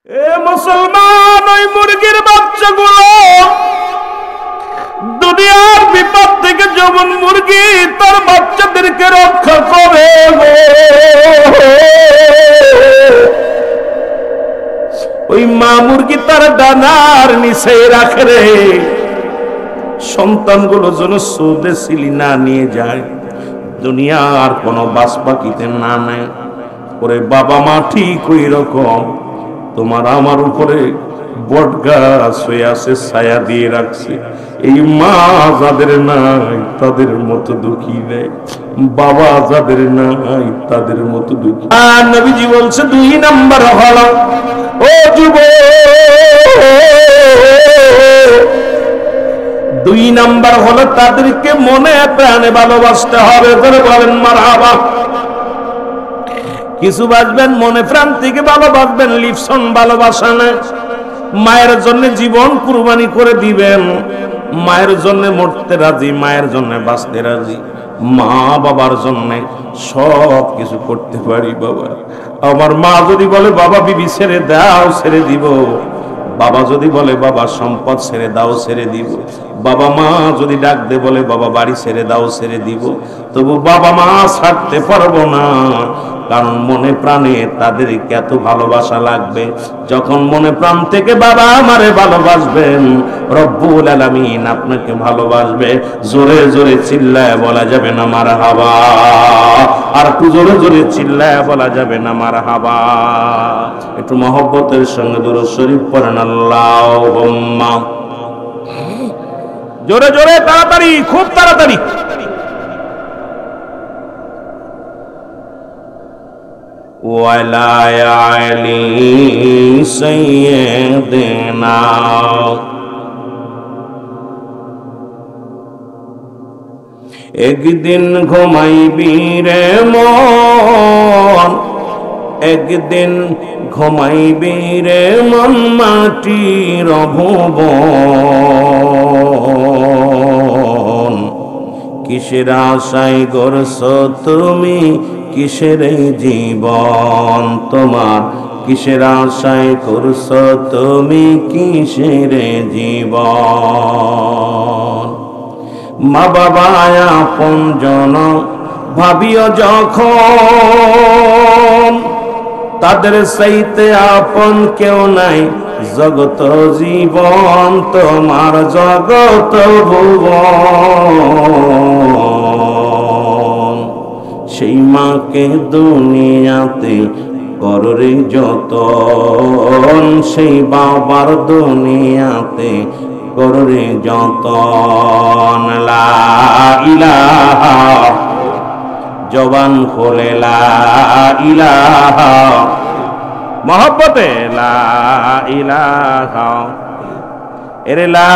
এ মুসলমান, ওই মুরগির বাচ্চাগুলো দুনিয়ার বিপদ থেকে যেমন মুরগি তার বাচ্চাদেরকে রক্ষা করে, ওই মা মুরগি তার ডানার নিচে রাখে রে, সন্তানগুলো যেন সুদে সিলি না নিয়ে যায়, দুনিয়ার কোনো বাস পাখিতে না নেয়। ওরে বাবা মা ঠিক ওই রকম তোমার আমার উপরে বট গাছ হয়ে আছে, ছায়া দিয়ে রাখছে। এই মা যাদের নাই তাদের মতো দুঃখী নেই, বাবা যাদের নাই তাদের মতো দুঃখী। আর নবীজি বলছে 2 নাম্বার হলো, ও যুবক, 2 নাম্বার হলো তাদেরকে মনে প্রাণে ভালোবাসতে হবে। ধরে বলেন মারহাবা। কিছু বাসবেন মনে প্রাণ থেকে ভালোবাসবেন, লিপসন ভালোবাসা না। মায়ের জন্য জীবন কুরবানি করে দিবেন, মায়ের জন্য মরতে রাজি, মায়ের জন্য বাঁচতে রাজি। মা বাবার জন্য সব কিছু করতে পারি বাবা। আমার মা যদি বলে বাবা বিবি ছেড়ে দাও, ছেড়ে দিব। বাবা যদি বলে বাবা সম্পদ ছেড়ে দাও, ছেড়ে দিব। বাবা মা যদি ডাক দে বলে বাবা বাড়ি ছেড়ে দাও, ছেড়ে দিব। তবু বাবা মা ছাড়তে পারবো না, কারণ মনে প্রাণে তাদের এত ভালোবাসা লাগবে। যখন মনে প্রাণ থেকে বাবা আমারে ভালোবাসবেন, রব্বুল আলামিন আপনাকে ভালোবাসবে। জোরে জোরে চিল্লায় বলা যাবে না মারহাবা, আর একটু জোরে জোরে চিল্লায় বলা যাবে না মারহাবা। একটু মহব্বতের সঙ্গে দুরূদ শরীফ পড়েন আল্লাহুম্মা। জোরে জোরে, তাড়াতাড়ি, খুব তাড়াতাড়ি। ওয়ালা আলি সাইয়্যিদিনা। একদিন ঘুমাইবি রে মন, একদিন ঘুমাইবি রে মন মাটির ভুবন। কিসের আশায় গড়ছ তুমি, কিসের জীবন তোমার, কিসের আশায় করছ তুমি, কিসের জীবন। মা বাবা আপন জন ভাবিও যখন, তাদের চাইতে আপন কেউ নাই জগত জীবন তোমার, জগত ভুবন। সেই মাকে দুনিয়াতে কররে যতন, সেই বাবার দুনিয়াতে কররে যতন। লা ইলাহা, জবান খোলে লা ইলাহা, মহব্বতে লা ইলাহা। এরে লা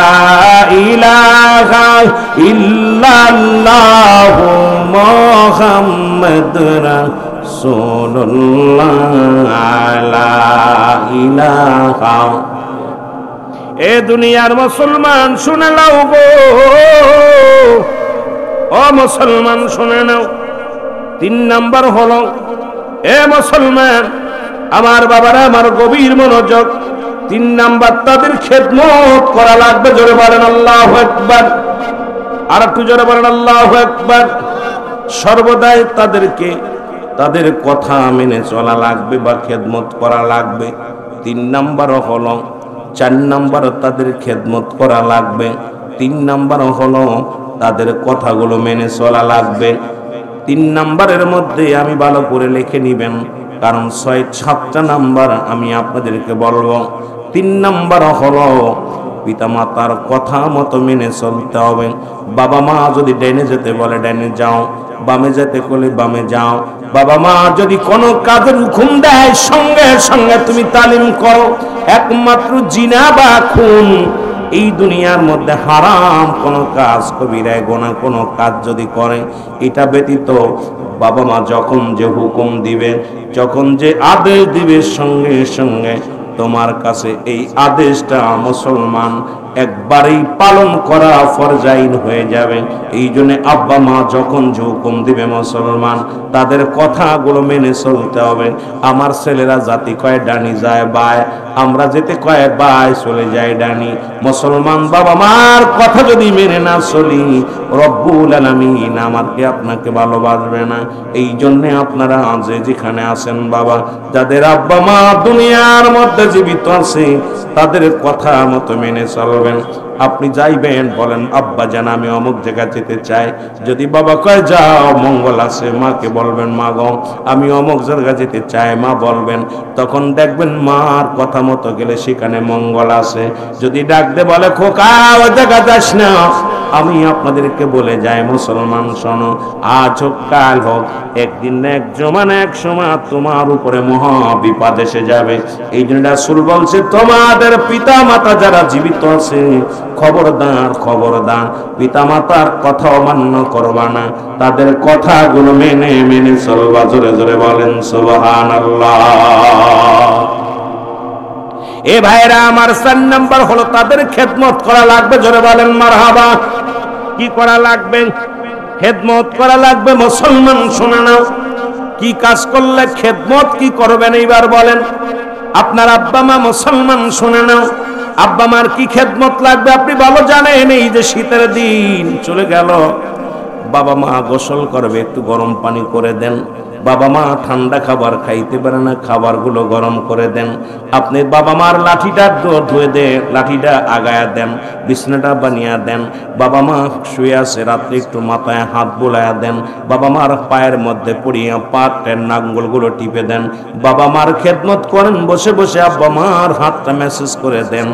ইলাহা ইল্লাল্লাহু মুহাম্মাদুর রাসূলুল্লাহ, লা ইলাহা। এ দুনিয়ার মুসলমান শুনে নাও গো, ও মুসলমান শুনে নাও। 3 নাম্বার হলো, এ মুসলমান আমার বাবারা, আমার গভীর মনোযোগ। 3 নাম্বার তাদের খেদমত করা লাগবে। জোরে বলেন আল্লাহু আকবার, আর একটু জোরে বলেন আল্লাহু আকবার। সর্বদাই তাদেরকে তাদের কথা মেনে চলা লাগবে বা খেদমত করা লাগবে। 3 নাম্বার হলো, 4 নাম্বার তাদের খেদমত করা লাগবে। 3 নাম্বার হলো তাদের কথাগুলো মেনে চলা লাগবে। 3 নাম্বারের মধ্যে আমি ভালো করে লিখে নিবেন, কারণ 6-7টা নাম্বার আমি আপনাদেরকে বলবো। 3 নাম্বার হলো পিতামাতার কথা মতো মেনে চলতে হবে। বাবা মা যদি ডাইনে যেতে বলে ডাইনে যাও, বামে যেতে বলে বামে যাও। বাবা মা যদি কোনো কাজের হুকুম দেয় সঙ্গে সঙ্গে তুমি তালিম করো। একমাত্র জিনা বা খুন, এই দুনিয়ার মধ্যে হারাম কোনো কাজ, কবিরায় গোনা কোনো কাজ যদি করে, এটা ব্যতীত বাবা মা যখন যে হুকুম দিবে, যখন যে আদেশ দিবে, সঙ্গে সঙ্গে তোমার কাছে এই আদেশটা মুসলমান একবারেই পালন করা ফরজাইন হয়ে যাবে। এই জন্য আব্বা মা যখন যে হুকুম দিবে মুসলমান, তাদের কথাগুলো মেনে চলতে হবে। আমার ছেলেরা জাতি কয় ডানি যায় বায়, আমরা যেতে কয় বায় চলে যায় ডানি। মুসলমান বাবা মার কথা যদি মেনে না চলি, রব্বুল আলামিন আমাকে আপনাকে ভালোবাসবে না। এই জন্য আপনারা যে যেখানে আছেন বাবা, যাদের আব্বা মা দুনিয়ার মধ্যে জীবিত আছে, তাদের কথা মতো মেনে চলবেন। আপনি যাইবেন, বলেন আব্বা জান আমি অমুক জায়গা যেতে চাই। যদি বাবা কয় যাও মঙ্গল আছে, মাকে বলবেন মা গো আমি অমুক জায়গা যেতে চাই, মা বলবেন। তখন দেখবেন মার কথা মতো গেলে সেখানে মঙ্গল আছে। যদি ডাক দে বলে খোকা ওই জায়গা যাস না, আমি আপনাদেরকে বলে যাই মুসলমান শোনো, আজ হোক কাল হোক, একদিন এক জমানা এক সময় তোমার উপরে মহা বিপদ এসে যাবে। এই জন্য রাসূল বলছে তোমাদের পিতা মাতা যারা জীবিত আছে, খবরদার খবরদার পিতা মাতার কথা অমান্য করবা না, তাদের কথাগুলো মেনে মেনে চলবা। জোরে জোরে বলেন সুবহানাল্লাহ। এ ভাইরা আমার 4 নাম্বার হলো তাদের খেদমত করা লাগবে। জোরে বলেন মারহাবা। কি করা লাগবে? খেদমত করা লাগবে। মুসলমান শুনে নাও, কি কাজ করলে খেদমত কি করবেন এইবার বলেন। আপনার আব্বা মা মুসলমান শুনে নাও, আব্বা মার কি খেদমত লাগবে আপনি ভালো জানেন। এই যে শীতের দিন চলে গেল, বাবা মা গোসল করবে, একটু গরম পানি করে দেন। বাবা মা ঠান্ডা খাবার খাইতে পারে না, খাবারগুলো গরম করে দেন। আপনি বাবা মার লাঠিটা ধুয়ে দেন, লাঠিটা আগায়া দেন, বিছনাটা বানিয়ে দেন। বাবা মা শুয়ে আছে, রাত্রে একটু মাথায় হাত বোলায়া দেন। বাবা মার পায়ের মধ্যে পড়িয়া পাটের নাঙ্গলগুলো টিপে দেন। বাবা মার খেদমত করেন বসে বসে, আব্বা মার হাতটা মেসেজ করে দেন।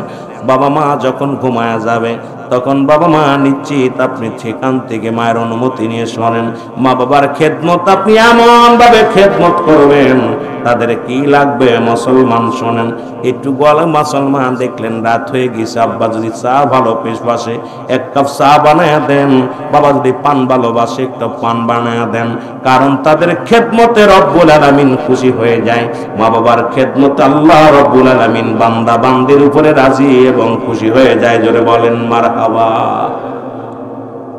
বাবা মা যখন ঘুমায়া যাবে, তখন বাবা মা নিশ্চিত আপনি সেখান থেকে মায়ের অনুমতি নিয়ে শোনেন। মা বাবার খেদমত আপনি এমন ভাবে খেদমত করবেন, তাদের কি লাগবে মুসলমান শোনেন। একটু গলা মুসলমান দেখলেন রাত হয়ে গেছে, আব্বা যদি চা ভালো পেশবাসে 1 কাপ চা বানায়া দেন। বাবা যদি পান ভালোবাসে 1 কাপ পান বানায়া দেন। কারণ তাদের খেদমতে রব্বুল আলামিন খুশি হয়ে যায়। মা বাবার খেদমতে আল্লাহ রব্বুল আলামিন বান্দা বান্দির উপরে রাজি এবং খুশি হয়ে যায়। জোরে বলেন মারহাবা।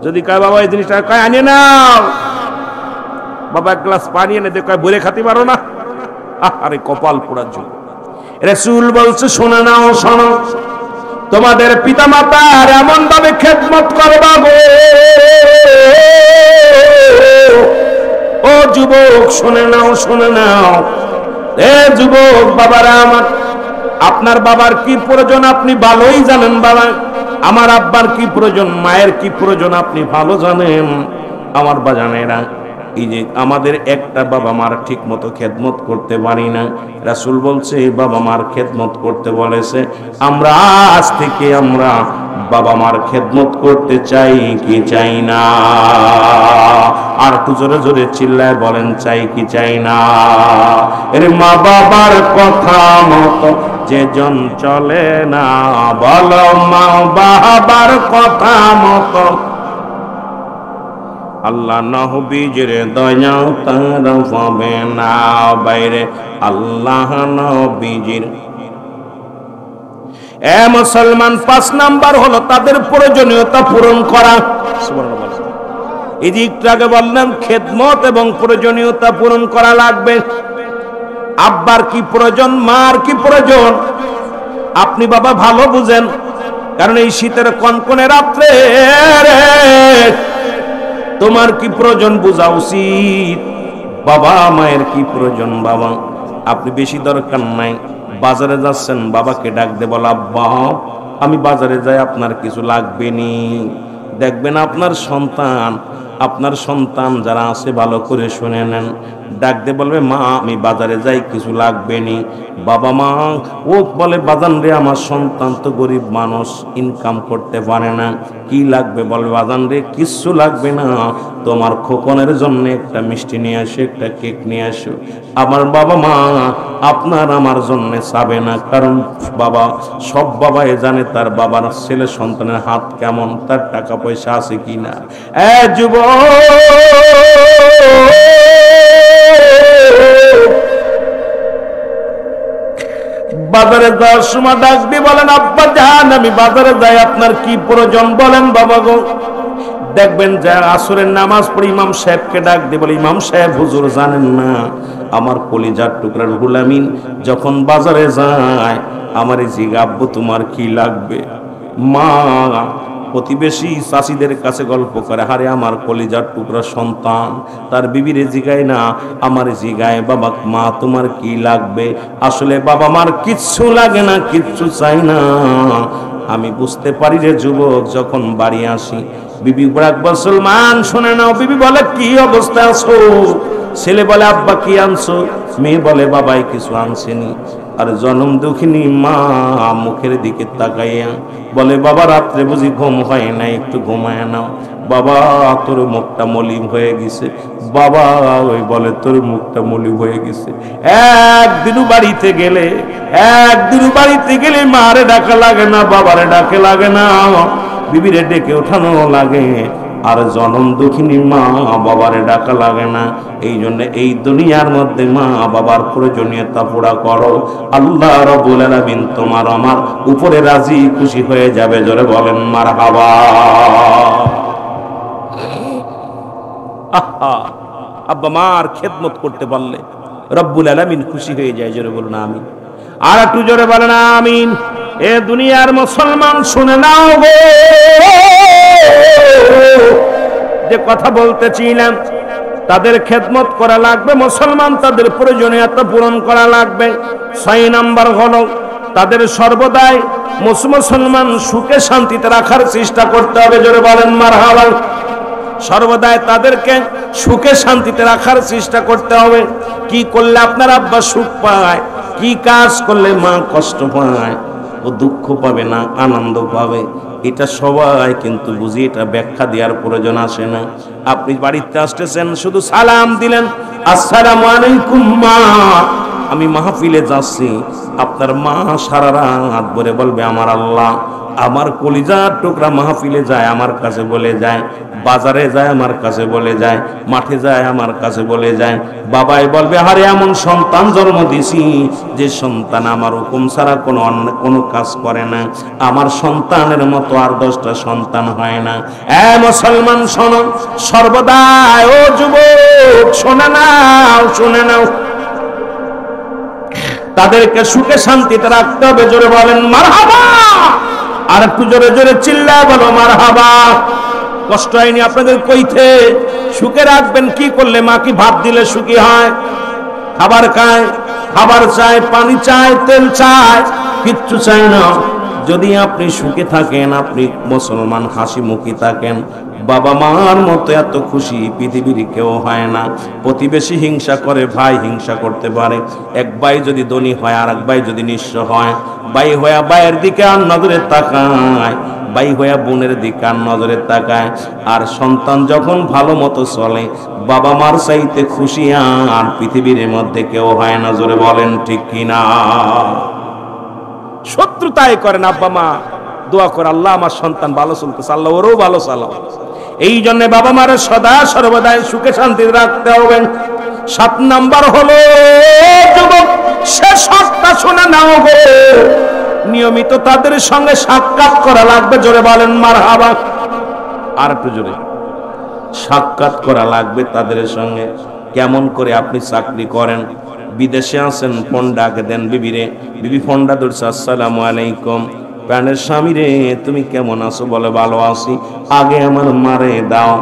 যদি কয় বাবা এই জিনিসটা কয় আনিয়ে নাও, বাবা 1 গ্লাস পানি এনে দে, কয় বলে খাতে পারো না, আরে কপাল পোড়ার জন্য। রাসূল বলছে শোনা নাও শোনো, তোমাদের পিতা মাতার এমন ভাবে খেদমত করবা গো। ও যুবক শুনে নাও শুনে নাও, এ যুবক বাবারা আমার, আপনার বাবার কি প্রয়োজন আপনি ভালোই জানেন। বাবা আমার আব্বার কি প্রয়োজন, মায়ের কি প্রয়োজন আপনি ভালো জানেন। আমার বাজানেরা, এই যে আমাদের একটা বাবা মার ঠিক মতো খেদমত করতে পারি না। রাসূল বলছে বাবা মার খেদমত করতে বলেছে। আমরা আজ থেকে আমরা বাবা মার খেদমত করতে চাই কি চাই না? আর একটু জোরে জোরে চিল্লায় বলেন চাই কি চাই না? এর মা বাবার কথা মতো যেজন চলে না, বলো মা বাবার কথা মতো আল্লাহ নবীজির দয়া তার পাবে না। বাইরে আল্লাহ নবীজির। এ মুসলমান 5 নাম্বার হলো তাদের প্রয়োজনীয়তা পূরণ করা। এই যে একটু আগে বললাম খেদমত এবং প্রয়োজনীয়তা পূরণ করা লাগবে। আব্বার কি প্রয়োজন, মার কি প্রয়োজন আপনি বাবা ভালো বুঝেন। কারণ এই শীতের কনকনে রাত্রে তোমার কি প্রয়োজন বোঝা উচিত। বাবা মায়ের কি প্রয়োজন বাবা আপনি বেশি দরকার নাই। বাজারে যাচ্ছেন, বাবাকে ডাক দে, বল আব্বা আমি বাজারে যাই, আপনার কিছু লাগবে নি। দেখবেন আপনার সন্তান যারা আছে ভালো করে শুনে নেন, ডাক দে বলবে মা আমি বাজারে যাই, কিছু লাগবে নি। বাবা মা ও বলে বাজান রে আমার সন্তান তো গরিব মানুষ, ইনকাম করতে পারে না, কি লাগবে? বলবে বাজান রে কিচ্ছু লাগবে না, তোমার খোকনের জন্য একটা মিষ্টি নিয়ে আসো, একটা কেক নিয়ে আসো। আমার বাবা মা আপনার আমার জন্য চাবে না, কারণ বাবা সব বাবাই জানে তার বাবার ছেলে সন্তানের হাত কেমন, তার টাকা পয়সা আছে কিনা। এ যুবক বাজারে যাওয়ার সময় ডাক দিয়ে বলেন, আব্বা জান আমি বাজারে যাই, আপনার কি প্রয়োজন বলেন বাবা গো। দেখবেন যে আসরের নামাজ পড়ে ইমাম সাহেবকে ডাক দিয়ে বলে, ইমাম সাহেব হুজুর জানেন না আমার কলিজার টুকরা রুহুল আমিন যখন বাজারে যায় আমার জিজ্ঞাসা, আব্বু তোমার কি লাগবে? মা প্রতিবেশী চাষিদের কাছে গল্প করে, হারে আমার কলিজার টুকরা সন্তান তার বিবিরে জিগায় না, আমার জিগায় বাবা মা তোমার কি লাগবে। আসলে বাবা মার কিচ্ছু লাগে না, কিচ্ছু চাই না। আমি বুঝতে পারি যে যুবক যখন বাড়ি আসি, বিবি বড় মুসলমান শুনে নাও, বিবি বলে কি অবস্থা আছো? ছেলে বলে আব্বা কি আনছো? মেয়ে বলে বাবাই কিছু আনছেনি। আর জনম দুঃখিনী মা মুখের দিকে তাকাইয়া বলে, বাবা রাত্রে বুঝি ঘুম হয় না, একটু ঘুমায় নাও। বাবা তোর মুখটা মলিন হয়ে গেছে। বাবা ওই বলে তোর মুখটা মলিন হয়ে গেছে। একদিনও বাড়িতে গেলে মারে ডাকা লাগে না, বাবারে ডাকে লাগে না, বিবিরে ডেকে ওঠানো লাগে, আর জনম দুঃখিনী মা বাবারে ডাকা লাগে না। এই জন্য এই দুনিয়ার মধ্যে মা বাবার প্রয়োজনীয়তা পুরা করো, আল্লাহ রাব্বুল আলামিন তোমার আমার উপরে রাজি খুশি হয়ে যাবে। জোরে বলেন মারহাবা। আব্বা মার খেদমত করতে পারলে রব্বুল আলামিন খুশি হয়ে যায়। জোরে বলুন আমিন। আর একটু জোরে বলেন আমিন। এ দুনিয়ার মুসলমান শুনে নাও গো, যে কথা বলতেছিলাম, তাদের খেদমত করা লাগবে, মুসলমান তাদের প্রয়োজনীয়তা পূরণ করা লাগবে। 6 নাম্বার হলো তাদের সর্বদাই মুসলমান সুখে শান্তিতে রাখার চেষ্টা করতে হবে। জোরে বলেন মারহাবা। সর্বদাই তাদেরকে সুখে শান্তিতে রাখার চেষ্টা করতে হবে। কি করলে আপনার আব্বা সুখ পায়, কি কাজ করলে মা কষ্ট পায়, ও দুঃখ পাবে না আনন্দ পাবে, এটা সবাই কিন্তু বুঝি, এটা ব্যাখ্যা দেওয়ার প্রয়োজন আসে না। আপনি বাড়িতে আসতেছেন, শুধু সালাম দিলেন, আসসালামু আলাইকুম মা, আমি মাহফিলে যাচ্ছি, আপনার মা সারা রাত ভরে বলবে আমার আল্লাহ আমার কলিজার টুকরা মাহফিলে যায় আমার কাছে বলে যায়, বাজারে যায় আমার কাছে বলে যায়, মাঠে যায় আমার কাছে বলে যায়, বাবাই বলবে আরে এমন সন্তান জন্ম দিছি যে সন্তান আমার হুকুম ছাড়া কোনো কাজ করে না, আমার সন্তানের মতো আর 10টা সন্তান হয় না। মুসলমান শোনো, সর্বদা ও যুবক শুনে নাও, তাদেরকে সুখে শান্তিতে রাখতে হবে। জোরে বলেন মারহাবা। আর একটু জোরে জোরে চিল্লায় বলো মারহাবা। কষ্ট হয়নি আপনাদের কইতে? সুখে রাখবেন কি করলে? মা কি ভাত দিলে সুখী হয়? খাবার খায়, খাবার চায়, পানি চায়, তেল চায়, কিচ্ছু চায় না। যদি আপনি সুখে থাকেন, আপনি মুসলমান হাসি মুখী থাকেন, বাবা মার মতো এত খুশি পৃথিবীর কেউ হয় না। প্রতিবেশী হিংসা করে, ভাই হিংসা করতে পারে। এক ভাই যদি ধনী হয় আর এক ভাই যদি নিঃস্ব হয়, ভাই হইয়া ভাইয়ের দিকে আর নজরে তাকায়, ভাই হইয়া বোনের দিকে আর নজরে তাকায়। আর সন্তান যখন ভালো মতো চলে, বাবা মার চাইতে খুশি আর পৃথিবীর মধ্যে কেউ হয় না। জোরে বলেন ঠিক কিনা? শত্রুতাই করেন আব্বা মা, দোয়া করে আল্লাহ আমার সন্তান ভালো চলতেছে, আল্লাহ ওরও ভালো চালাও। এই জন্য বাবা মার সদা সর্বদাই সুখে শান্তি রাখতে হবে। 7 নাম্বার হলো যুবক, সে সবটা শুনে নাও গো, নিয়মিত তাদের সঙ্গে সাক্ষাৎ করা লাগবে। জোরে বলেন মারহাবা। আর একটু জোরে, সাক্ষাৎ করা লাগবে তাদের সঙ্গে। কেমন করে? আপনি চাকরি করেন, বিদেশে আছেন, ফোন ডাকে দেন বিবিরে, বিবি ফোনটা ধরছে, আসসালামু আলাইকুম, প্রাণের স্বামী রে তুমি কেমন আছো? বলে ভালো আছি। আগে আমার মারে দাও,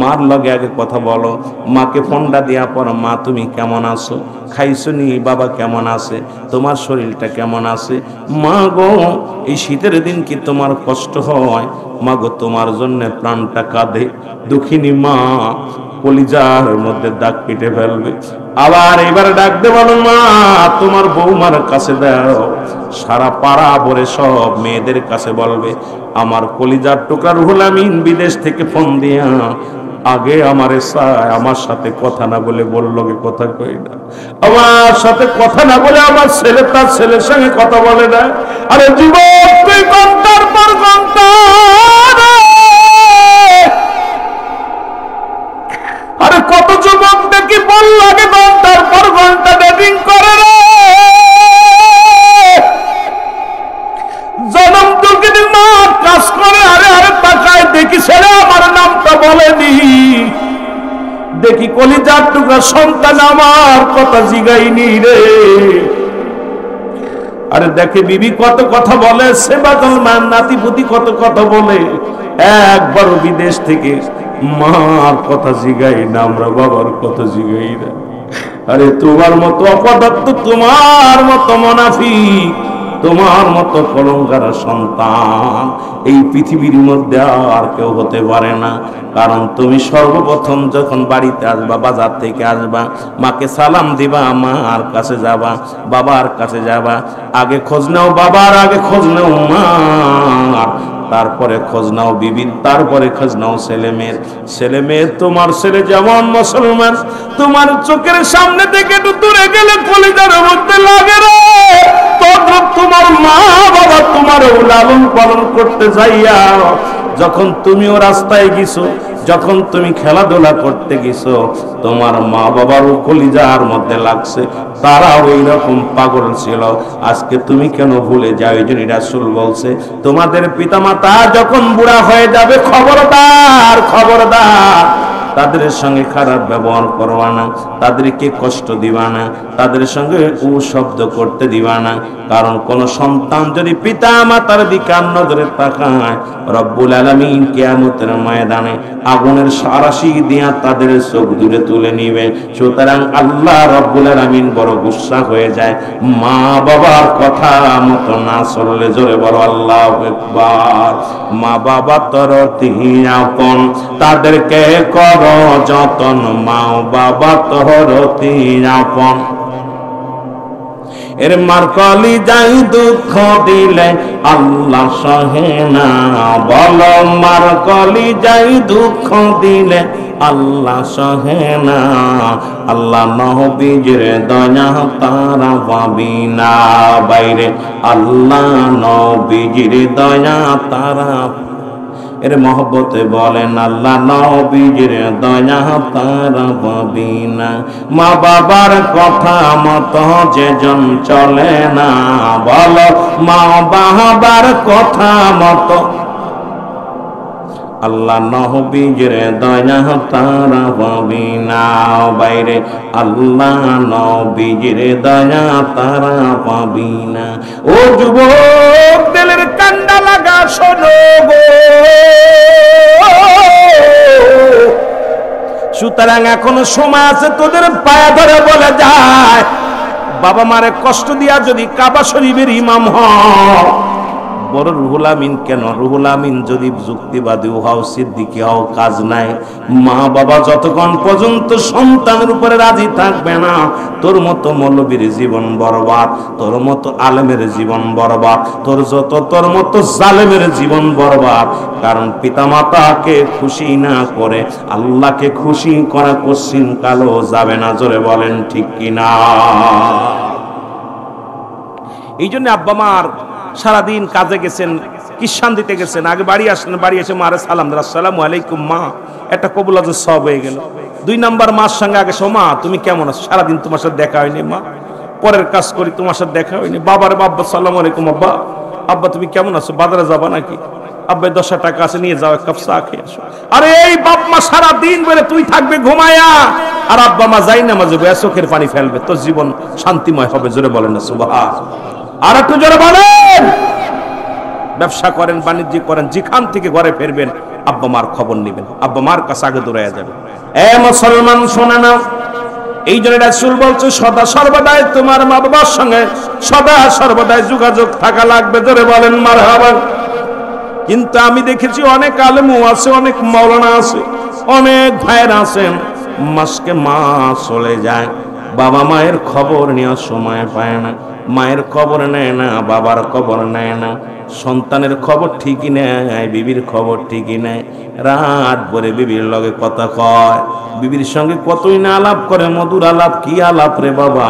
মার লগে আগে কথা বলো, মাকে ফোনটা দেওয়া পর, মা তুমি কেমন আছো? খাইছো নি? বাবা কেমন আছে? তোমার শরীরটা কেমন আছে? মা গো এই শীতের দিন কি তোমার কষ্ট হয়? মা গো তোমার জন্য প্রাণটা কাঁদে। দুঃখিনী মা কলিজার মধ্যে দাগ কেটে ফেলবে। আবার এবার ডাকতে বলো, মা তোমার বৌমার কাছে দাও। সারা পাড়া ভরে সব মেয়েদের কাছে বলবে, আমার কলিজার টুকরা রুহুল আমিন বিদেশ থেকে ফোন দিয়া আগে আমারে চায়, আমার সাথে কথা না বলে বললো কথা কই না, আমার সাথে কথা না বলে আমার ছেলে তার ছেলের সঙ্গে কথা বলে না। আরে যুবক তুই ঘন্টার পর ঘন্টা, আরে কত যুবক দেখি বল লাগে ঘন্টার পর ঘন্টা ডেটিং করে রে। নামটা বলেনি। দেখি কলিজার টুকরা সন্তান আমার কথা জিগাইনি রে। আরে দেখে বিবি কত কথা বলে, সেবাদল মান নাতিপুতি কত কথা বলে, একবার বিদেশ থেকে মার কথা জিগাই না আমরা, বাবার কথা জিগাই না। আরে তোমার মতো অপদার্থ, তোমার মতো মুনাফিক, তোমার মতো কলঙ্কার সন্তান এই পৃথিবীর মধ্যে আর কেউ হতে পারে না। কারণ তুমি সর্বপ্রথম যখন বাড়িতে আসবা, বাজার থেকে আসবা, মাকে সালাম দিবা, মার কাছে যাবা, বাবার কাছে যাবা, আগে খোঁজ নাও বাবার, আগে খোঁজ নাও মার, তারপরে খোঁজ নাও বিবির, তারপরে খোঁজ নাও ছেলে মেয়ের। ছেলে মেয়ে, তোমার ছেলে যেমন মুসলমান, তোমার চোখের সামনে থেকে একটু দূরে গেলে কলিজার মধ্যে লাগে রে। তোমার মা বাবা তোমার লালন পালন করতে যাইয়া যখন তুমিও রাস্তায় গেছো, যখন তুমি খেলাধুলা করতে গেছো, তোমার মা বাবারও কলিজার মধ্যে লাগছে, তারাও এইরকম পাগল ছিল। আজকে তুমি কেন ভুলে যাও? এই জন্য রাসূল বলছে, তোমাদের পিতামাতা যখন বুড়া হয়ে যাবে, খবরদার খবরদার তাদের সঙ্গে খারাপ ব্যবহার করবা না, তাদেরকে কষ্ট দিবা না, তাদের সঙ্গে শব্দ করতে দিবা না। কারণ কোন সন্তান যদি পিতা মাতার দিকে নজরে তাকায়, রব্বুল আলামিন কিয়ামতের ময়দানে আগুনের সারাশি দিয়া তাদের চোখ দূরে তুলে নিবে। সুতরাং আল্লাহ রব্বুল আলামিন বড় গুসা হয়ে যায় মা বাবার কথা মতো না চললে। জোরে বলো আল্লাহু আকবার। মা বাবা তোর আপন, তাদেরকে কর যতন, মা বাবা তোর আপন। এর মার কলি যাই দুঃখ দিলে আল্লাহ সহে না, বলো মার কলি যাই দুঃখ দিলে আল্লাহ সহে না। আল্লাহ নবীর দয়া তারা পাবি না বাইরে, আল্লাহ নবীর দয়া তারা। এর মহব্বতে বলেন আল্লাহ নবীর দয়া তারা পাবি না। মা বাবার কথা মতো যেজন চলে না, বলো মা বাবার কথা মতো আল্লাহ নবীর দয়া তারা পাবি না বাইরে, আল্লাহ নবীর দয়া তারা পাবি না। ও যুবক, দিলের কান্ডা লাগা শোনো গো। সুতরাং এখনো সময় আছে, তোদের পায়ে ধরে বলে যায়, বাবা মারে কষ্ট দিয়া যদি কাবা শরীফের ইমাম হও, বড় রুহুল আমিন কেন, রুহুল আমিন যদি যুক্তিবাদী হও, সিদ্দিকী হও, কাজ নাই। মা বাবা যতক্ষণ পর্যন্ত সন্তানের উপরে রাজি থাকবে না, তোর মতো মৌলবীর জীবন বরবাদ, তোর মতো আলেমের জীবন বরবাদ, তোর মতো জালেমের জীবন বরবাদ। কারণ পিতামাতাকে খুশি না করে আল্লাহকে খুশি করা কোশ্চিন কালো যাবে না। জোরে বলেন ঠিক কিনা? এই জন্য আব্বা মার সারাদিন কাজে গেছেন, কিষান দিতে গেছেন, আগে বাড়ি আসলেন, বাড়ি এসে মারে সালাম দিলেন, আসসালামু আলাইকুম মা, একটা কবুল আজ সব হয়ে গেল। 2 নাম্বার মার সঙ্গে আগে মা তুমি কেমন আছো, সারাদিন তোমার সাথে দেখা হয়নি মা, পরের কাজ করি তোমার সাথে দেখা হয়নি। বাবার বাবা সালামু আলাইকুম আব্বা, আব্বা তুমি কেমন আছো, বাজারে যাবা নাকি, আব্বা 10 টাকা আছে নিয়ে যাও, এক কাপ চা খেয়ে আসো। আরে এই বাপ মা সারাদিন বলে তুই থাকবে ঘুমায়া, আর আব্বা মা যাই না মাঝে চোখের পানি ফেলবে, তোর জীবন শান্তিময় হবে। জোরে বলেন না সুবহানাল্লাহ। আর একটু জোরে বলেন। ব্যবসা করেন, বাণিজ্য করেন, যেখান থেকে ঘরে ফিরবেন আব্বা মার খবর নেবেন, আব্বা মার কাছে আগে দৌড়াইয়া যাবেন। এ মুসলমান শোনা নাও, এই জন্য রাসূল বলছে সদা সর্বদাই তোমার মা বাবার সঙ্গে সদা সর্বদাই যোগাযোগ থাকা লাগবে। জোরে বলেন মারহাবা। কিন্তু আমি দেখেছি অনেক আলেমও আছে, অনেক মাওলানা আছে, অনেক ভাইয়েরা আছেন, মাসকে মাস চলে যায়, বাবা মায়ের খবর নেওয়ার সময় পায় না, মায়ের খবর নেয় না, বাবার খবর নেয় না, সন্তানের খবর ঠিকই নেয়, বিবির খবর ঠিকই নেয়। রাত ভরে বিবির লগে কথা কয়, বিবির সঙ্গে কতই না আলাপ করে, মধুর আলাপ, কি আলাপ রে বাবা,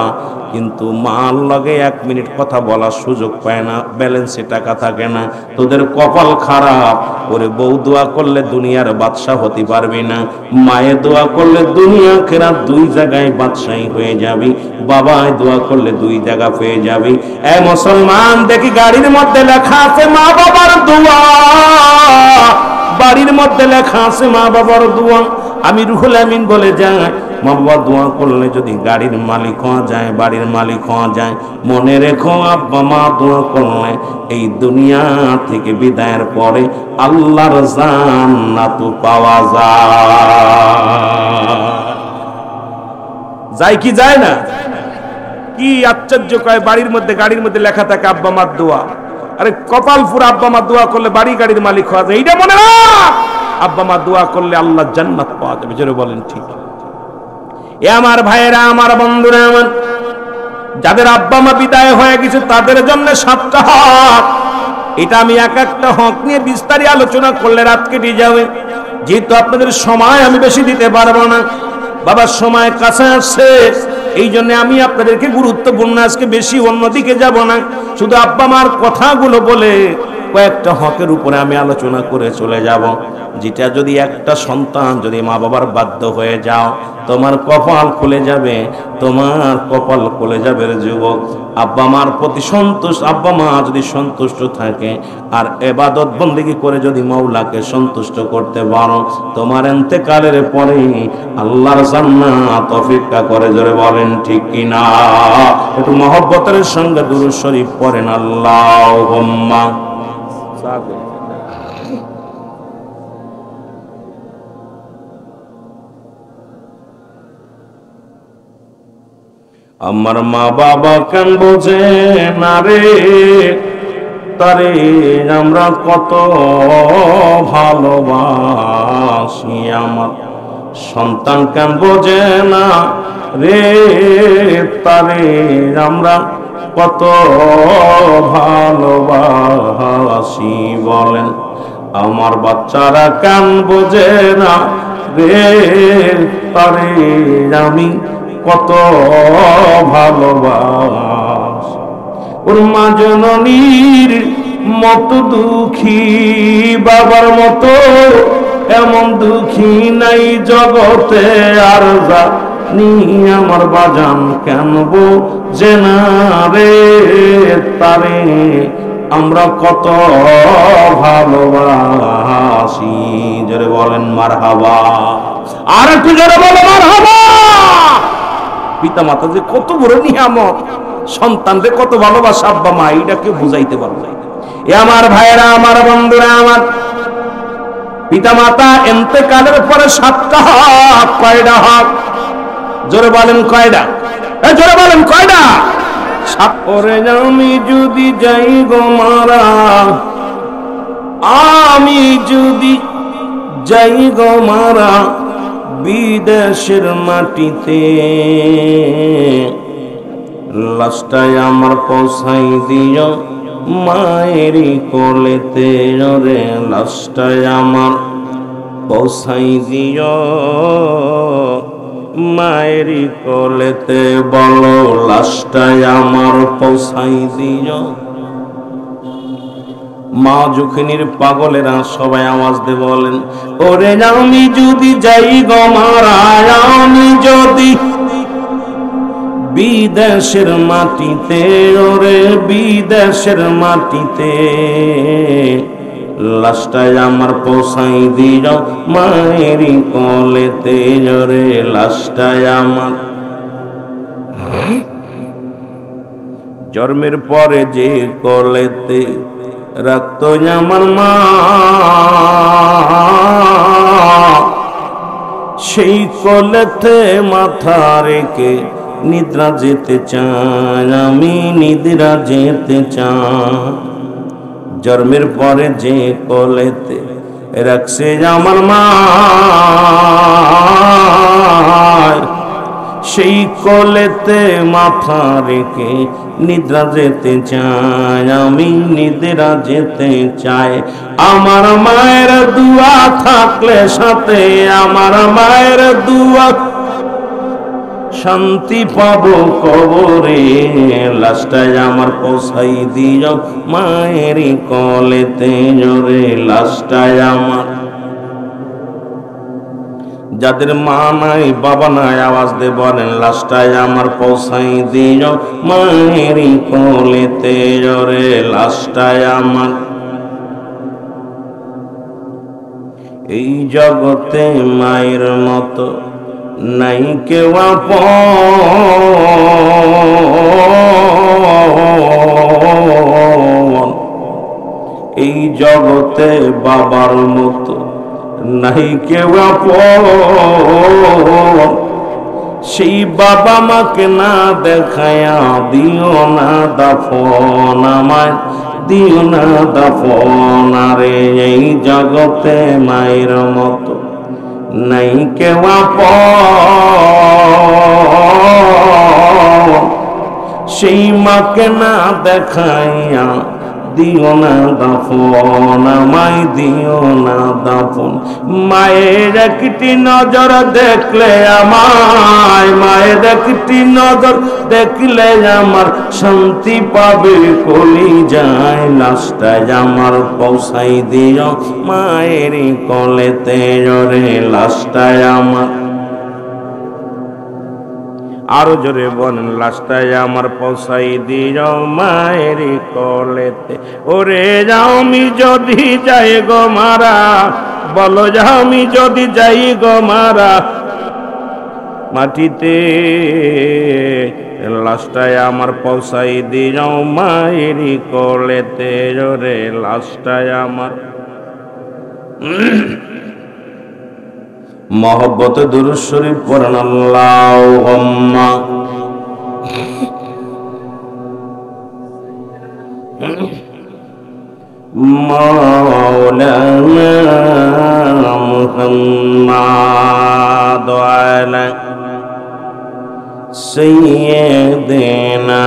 কিন্তু মার লগে 1 মিনিট কথা বলার সুযোগ পায় না, ব্যালেন্সে টাকা থাকে না। তোদের কপাল খারাপ। ওরে বউ দোয়া করলে দুনিয়ার বাদশাহ হতে পারবি না, মায়ে দোয়া করলে দুনিয়া খেরাত 2 জায়গায় বাদশাহী হয়ে যাবি, বাবায় দোয়া করলে 2 জায়গা পেয়ে যাবি। এ মুসলমান, দেখি গাড়ির মধ্যে লেখা আছে মা বাবার দোয়া, বাড়ির মধ্যে লেখা আছে মা বাবার দোয়া। আমি রুহুল আমিন বলে যাই, মা বাবা দোয়া করলে যদি গাড়ির মালিক হওয়া যায়, বাড়ির মালিক হওয়া যায়, মনে রেখো আব্বা মা দোয়া করলে এই দুনিয়া থেকে বিদায়ের পরে আল্লাহর জান্নাত পাওয়া যায় কি যায় না? কি আশ্চর্য! কয় বাড়ির মধ্যে গাড়ির মধ্যে লেখা থাকে আব্বা মার দোয়া। আরে কপাল পুরা আব্বা মা দোয়া করলে বাড়ি গাড়ির মালিক হওয়া যায়, এইটা মনে রাখ। আব্বা মা দোয়া করলে আল্লাহ জান্নাত পাওয়া যাবে। জোরে বলেন ঠিক। এ আমার ভাইয়েরা, আমার বন্ধুরা, আমার যাদের আব্বা মা বিদায় হয়ে গেছে তাদের জন্য 7টা হক। এটা আমি এক একটা হক নিয়ে বিস্তারিত আলোচনা করলে রাত কেটে যাবে, যেহেতু আপনাদের সময় আমি বেশি দিতে পারবো না। বাবার সময় কাছে আসছে, এই জন্য আমি আপনাদেরকে গুরুত্বপূর্ণ আজকে বেশি অন্যদিকে যাব না, শুধু আব্বা মার কথাগুলো বলে কয়েকটা হকের উপরে আমি আলোচনা করে চলে যাব। যেটা যদি একটা সন্তান যদি মা বাবার বাধ্য হয়ে যাও, তোমার কপাল খুলে যাবে, তোমার কপাল খুলে যাবে রে যুবক। আব্বা মার প্রতি সন্তুষ্ট, আব্বা মা যদি সন্তুষ্ট থাকে আর ইবাদত বন্দেগী করে যদি মাওলাকে সন্তুষ্ট করতে পারো, তোমার ইন্তেকালের পরে আল্লাহর জান্নাত অপেক্ষা করে। জোরে বলেন ঠিক কিনা? একটু মহব্বতের সঙ্গে দুরূদ শরীফ পড়েন। আল্লাহুম্মা আমার মা বাবা কেন বোঝে না রে, তারে আমরা কত ভালোবাসি। আমার সন্তান কেন বোঝে না রে, তারে আমরা কত ভালোবাসি। বলেন আমার বাচ্চারা কেন বোঝে না রে, তারে আমি কত ভালোবাসি। ওর মা জননীর মতো দুঃখী, বাবার মতো এমন দুঃখী নাই জগতে আর জানি। আমার বাজান কেন বোঝে না রে, তারে আমরা কত ভালোবাসি। জোরে বলেন মারহাবা। আর একটু জোরে বলো মারহাবা। পিতা মাতা যে কত বড় নিয়ামত, সন্তানদের কত ভালোবাসা আব্বা মা, এটাকে বুঝাইতে পারবো। এ আমার ভাইয়েরা, আমার বন্ধুরা, আমার পিতা মাতা ইন্তেকালের পরে 7টা হক। কয়টা হক? জোরে বলেন কয়টা? জোরে বলেন কয়টা? 7। ওরে আমি যদি যাই গো মারা, আমি যদি যাই গো মারা বিদেশের মাটিতে, লাশটাই আমার পৌঁছাই দিও মায়েরই কোলেতে। রে লাশটাই আমার পৌঁছাই দিও মায়েরই কোলেতে। বলো লাশটাই আমার পৌঁছাই দিও। মা যুখিনীর পাগলেরা সবাই আওয়াজ দিয়ে বলেন, ওরে আমি যদি যাই গো মারা, আমি যদি বিদেশের মাটিতে, ওরে বিদেশের মাটিতে, লাশটাই আমার পৌঁছাই দিও মায়েরই কোলেতে। ওরে লাশটাই আমার। জন্মের পরে যে কোলেতে রাখতো আমার মা, সেই কোলেতে মাথা রেখে নিদ্রা যেতে চাই, আমি নিদ্রা যেতে চাই। জন্মের পরে যে কোলেতে রাখছে আমার মা, সেই কোলেতে মাথা রেখে নিদ্রা যেতে চাই, আমি নিদ্রা যেতে চাই। আমার মায়ের দুয়া থাকলে সাথে, আমার মায়ের দুয়া শান্তি পাবো কবরে। লাশটাই আমার পৌঁছাই দিও মায়েরই কোলেতে। জোরে লাশটাই আমার। যাদের মা নাই বাবা নাই আওয়াজ দিয়ে বলেন, লাশটাই আমার পৌঁছাই দিও মায়েরই কোলেতে। জোরে লাশটাই আমার। এই জগতে মায়ের মতো নাই কেউ আপন, এই জগতে বাবার মতো নাই কেউ আপন। সেই বাবা মাকে না দেখায়া দিও না দাফন, আমায় দিও না দাফন। আরে এই জগতে মায়ের মতো নাই কেউ আপন, সেই মাকে না দেখাইয়া দিও না দাফন, আমায় দিও না দাফন। মায়ের একটি নজর দেখলে আমায়, মায়ের একটি নজর দেখলে আমার শান্তি পাবে কলিজায়। লাশটায় আমার পৌঁছাই দিও মায়ের কোলেতে রে, লাশটায় আমার, আরো জোরে বলেন, লাশটায় আমার পৌঁছাই দিও মায়ের কোলেতে। ওরে আমি যদি যাই গো মারা, বলো আমি যদি যাই গো মারা মাটিতে, লাশটায় আমার পৌঁছাই দিও মায়ের কোলেতে রে, লাশটায় আমার। মহব্বতে দুরূদ শরীফ পড়েন আল্লাহুম্মা মাওলানা মুহাম্মাদ আলা সাইয়্যিদিনা।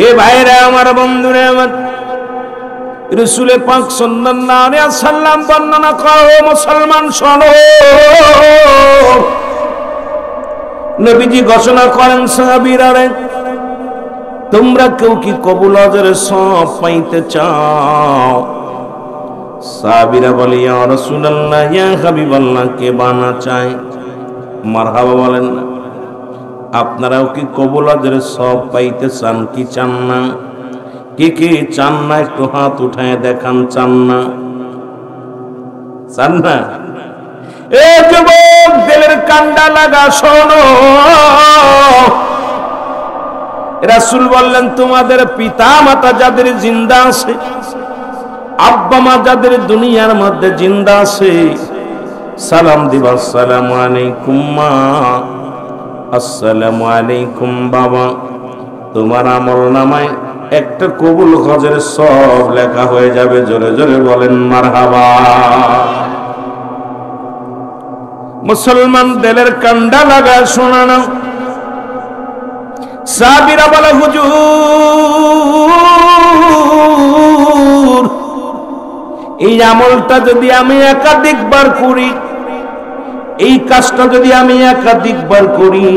এ ভাইরা আমার, বন্ধুরা আমার, রাসূল পাক সাল্লাল্লাহু আলাইহি ওয়াসাল্লাম বর্ণনা করো, মুসলমান শোনো। নবীজি ঘোষণা করেন সাহাবীরা, তোমরা কেউ কি কবুল আজরের সওয়াব পাইতে চাও? সাহাবীরা বলে, ইয়া রাসূলুল্লাহ, ইয়া হাবিবাল্লাহ, কে বানা চায়? মারহাবা বলেন না। আপনারাও কি কবুল আজরের সওয়াব পাইতে চান কি চান না? কে কে চান না একটু হাত উঠায় দেখান, চান না? চান না? এ যুবক, দিলের কান্ডা লাগা শোনো। রাসূল বললেন, তোমাদের পিতা মাতা যাদের জিন্দা আছে, আব্বা মা যাদের দুনিয়ার মধ্যে জিন্দা আছে, সালাম দিবা, আসসালামু আলাইকুম মা, আসসালামু আলাইকুম বাবা। তোমার আমল নামায় একটা কবুল হজের সব লেখা হয়ে যাবে। জোরে জোরে বলেন মারহাবা। মুসলমান, দিলের কান্ডা লাগা শোনানো। সাহাবীরা বলে, হুজুর, এই আমলটা যদি আমি একাধিকবার করি, এই কাজটা যদি আমি একাধিকবার করি,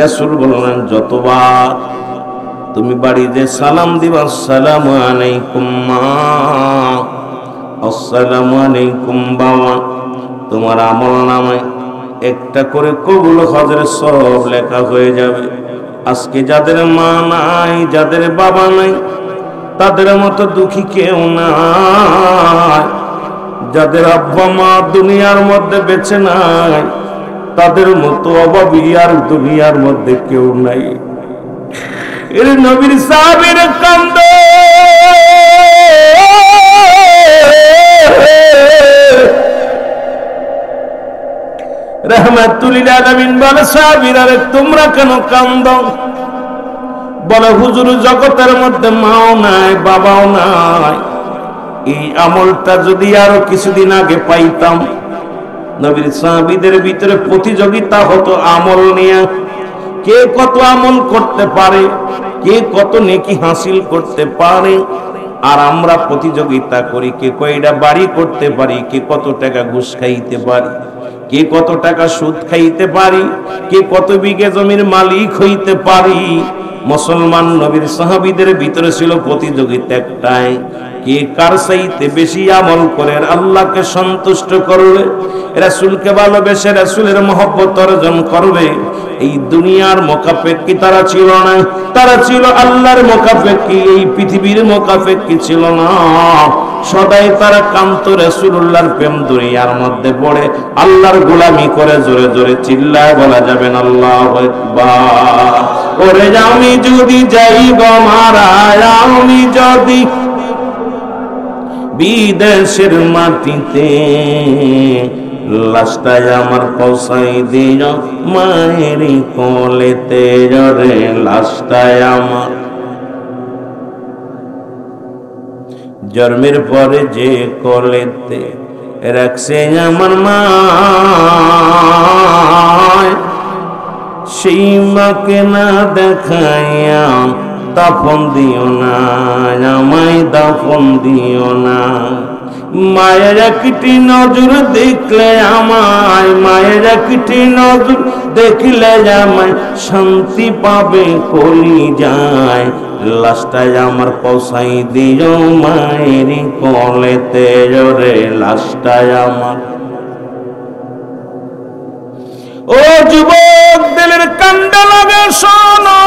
রাসূল বললেন, যতবার তুমি বাড়িতে সালাম দিবা, আসসালামু আলাইকুম মা, আসসালামু আলাইকুম বাবা, তোমার আমল নামায় একটা করে কবুল হজের সব লেখা হয়ে যাবে। আজকে যাদের মা নাই, যাদের বাবা নাই, তাদের মতো দুঃখী কেউ নাই। যাদের আব্বা মা দুনিয়ার মধ্যে বেঁচে নাই, তাদের মতো অভাবী আর দুনিয়ার মধ্যে কেউ নাই। এর নবীর সাহাবীর কান্দ, রাহমাতুল লিল আলামিন বলে, সাহাবীরা তোমরা কেন কান্দো? বলে, হুজুর, জগতের মধ্যে মাও নাই, বাবাও নাই, এই আমলটা যদি আরো কিছুদিন আগে পাইতাম। নবীর সাহাবীদের ভিতরে প্রতিযোগিতা হতো আমল নিয়ে, কে কত আমল করতে পারে, কে কত নেকি হাসিল করতে পারে। আর আমরা প্রতিযোগিতা করি, কে কয়টা বাড়ি করতে পারি, কে কত টাকা ঘুষ খাইতে পারি, কে কত টাকা সুদ খাইতে পারি, কে কত বিঘে জমির মালিক হইতে পারি। মুসলমান, নবীর সাহাবীদের ভিতরে ছিল প্রতিযোগিতা একটাই, কে কার চাইতে বেশি আমল করে আল্লাহকে সন্তুষ্ট করবে, রাসূলকে ভালোবেসে রাসূলের মহব্বত অর্জন করবে। এই দুনিয়ার মুখাপেক্ষী তারা ছিল না, তারা ছিল আল্লাহর মুখাপেক্ষী, এই পৃথিবীর মুখাপেক্ষী ছিল না। সদাই তারা কান্ত রাসূলুল্লাহর প্রেম দুনিয়ার মধ্যে পড়ে আল্লাহর গোলামি করে জোরে জোরে চিল্লায় বলা যাবে না আল্লাহু আকবার। ওরে আমি যদি যাই গো মারা, আমি যদি বিদেশের মাটিতে, লাশটাই আমার পৌঁছাই দিও মায়ের কোলেতে, রে লাশটাই আমার জন্মের পরে যে কোলেতে রাখছে আমার মা, সেই মাকে না দেখাইয়া দাফন দিও না, আমায় দাফন দিও না। মায়ের একটি নজর দেখলে আমায়, মায়ের একটি নজর দেখলে আমায় শান্তি পাবে কলিজায়, লাশটাই আমার পৌঁছাই দিও মায়ের কোলেতে, রে লাশটাই আমার। ও যুবক দিলের কান্দা লাগে শোনো,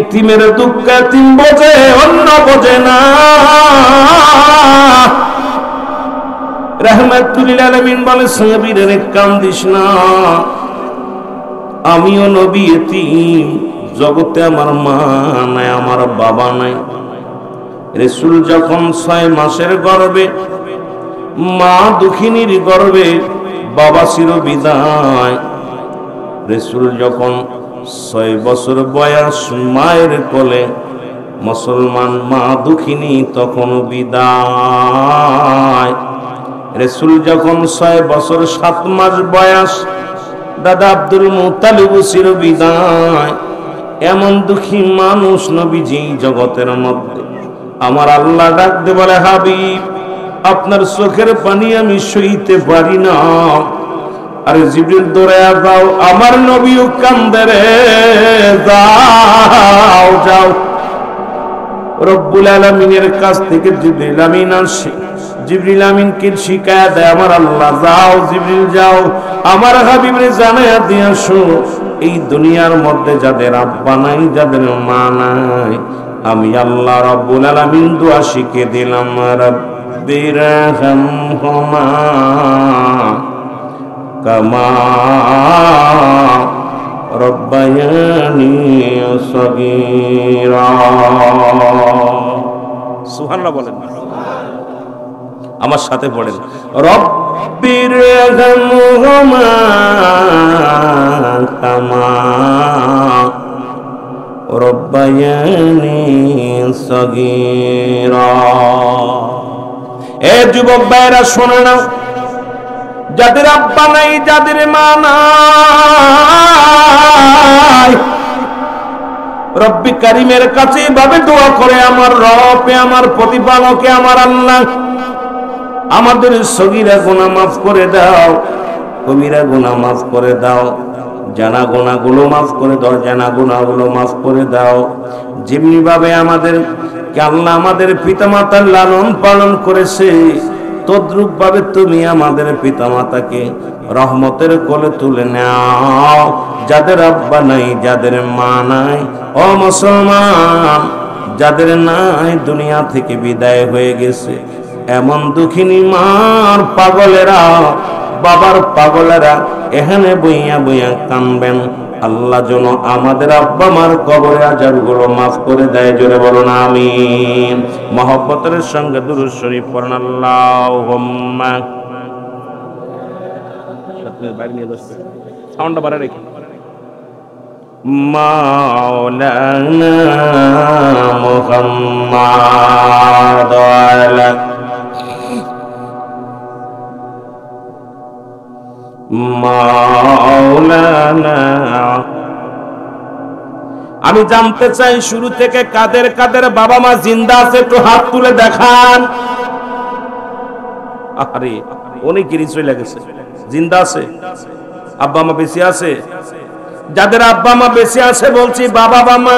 ইতিমের দুঃখ তিন বোঝে অন্য বোঝে না। রাহমাতুল লিল আলামিন বলে সাহাবীরা কান্দিস না, আমিও নবী এতিম, জগতে আমার মা নাই, আমার বাবা নাই। রাসূল যখন 6 মাসের গর্ভে, মা দুঃখিনীর গর্ভে, বাবা চির বিদায়। রাসূল যখন 6 বছর বয়স, মায়ের কোলে, মুসলমান মা দুঃখিনী তখন বিদায়। রাসূল যখন 6 বছর 7 মাস বয়স, দাদা আব্দুল মুত্তালিব চির বিদায়। এমন দুঃখী মানুষ নবীজি জগতের মধ্যে। আমার আল্লাহ ডাকতে বলে, হাবিব আপনার চোখের পানি আমি সইতে পারি না। আরে জিবরিল দৌড়ায়া যাও, আমার নবীও কান্দে রে, যাও যাও। রব্বুল আলামিনের কাছ থেকে জিবরিল আমিন আসে, জিবরিল আমিনকে শিখায়া দেয় আমার আল্লাহ, যাও জিবরিল যাও, আমার হাবিবরে জানায়া দিয়ে আসো, এই দুনিয়ার মধ্যে যাদের আব্বা নাই, যাদের মা নাই, আমি আল্লাহ রব্বুল আলামিন দোয়া শিখে দিলাম, রব্বিরহামহুমা কামা রব্বায়ানি সগীরা। সুবহানাল্লাহ বলেন, আমার সাথে পড়েন, রব্বিরহামহুমা কামা রব্বায়ানি সগীরা। এ যুবক ভাইরা শোনো না, যাদের আব্বা নাই, যাদের মা নাই, রব্বি কারিমের কাছে এভাবে দোয়া করে, আমার রবে, আমার প্রতিপালকে, আমার আল্লাহ আমাদের সগীরা গুনাহ মাফ করে দাও, কবিরা গুনাহ মাফ করে দাও, জানা গুনাহগুলো মাফ করে দাও, জানা গুনাহগুলো মাফ করে দাও। যেমনি ভাবে আমাদের আল্লাহ আমাদের পিতামাতার লালন পালন করেছে, তদ্রূপ ভাবে তুমি আমাদের পিতামাতাকে রহমতের কোলে তুলে নাও। যাদের আব্বা নাই, যাদের মা নাই, ও মুসলমান, যাদের নাই, দুনিয়া থেকে বিদায় হয়ে গেছে, এমন দুঃখিনী মার পাগলেরা, বাবার পাগলেরা এখানে বইয়া বইয়া কানবেন। আল্লাহ যেন আমাদের আব্বা মার কবরে আজারগুলো মাফ করে দেয়, জোরে বলুন আমিন। মহব্বতের সঙ্গে দুরূদ শরীফ পড়ুন, আল্লাহুম্মা। সাউন্ডটা বাড়ায় রেখে, মাওলানা মুহাম্মাদ আলা মাওলানা। আমি জানতে চাই শুরু থেকে কাদের কাদের বাবা মা জিন্দা আছে, একটু হাত তুলে দেখান। আরে অনেকেরই চলে গেছে, জিন্দা আছে, আব্বা মা বেঁচে আছে, যাদের আব্বা মা বেঁচে আছে, বলছি বাবা মা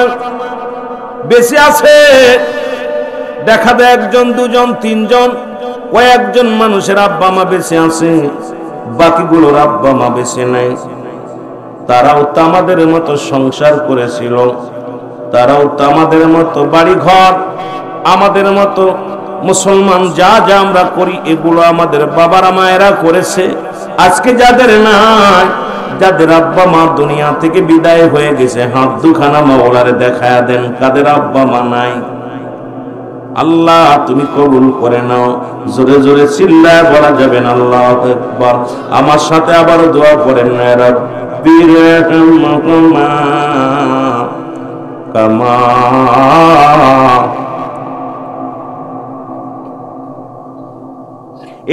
বেঁচে আছে, দেখা যায় একজন দুজন তিনজন কয়েকজন মানুষের আব্বা মা বেঁচে আছে, বাকিগুলোর আব্বা মা বেঁচে নাই। তারাও তো আমাদের মতো সংসার করেছিল, তারাও তো আমাদের মতো বাড়ি ঘর, আমাদের মতো মুসলমান যা যা আমরা করি এগুলো আমাদের বাবারা মায়েরা করেছে। আজকে যাদের নাই, যাদের আব্বা মা দুনিয়া থেকে বিদায় হয়ে গেছে, হাত দুখানা মাওলারে দেখায়া দেন কাদের আব্বা মা নাই। আল্লাহ তুমি কবুল করে নাও। জোরে জোরে চিল্লায় বলা যাবে না আল্লাহু আকবার। আমার সাথে আবার দোয়া করেন না, রাব্বি রহমহুমা কামা।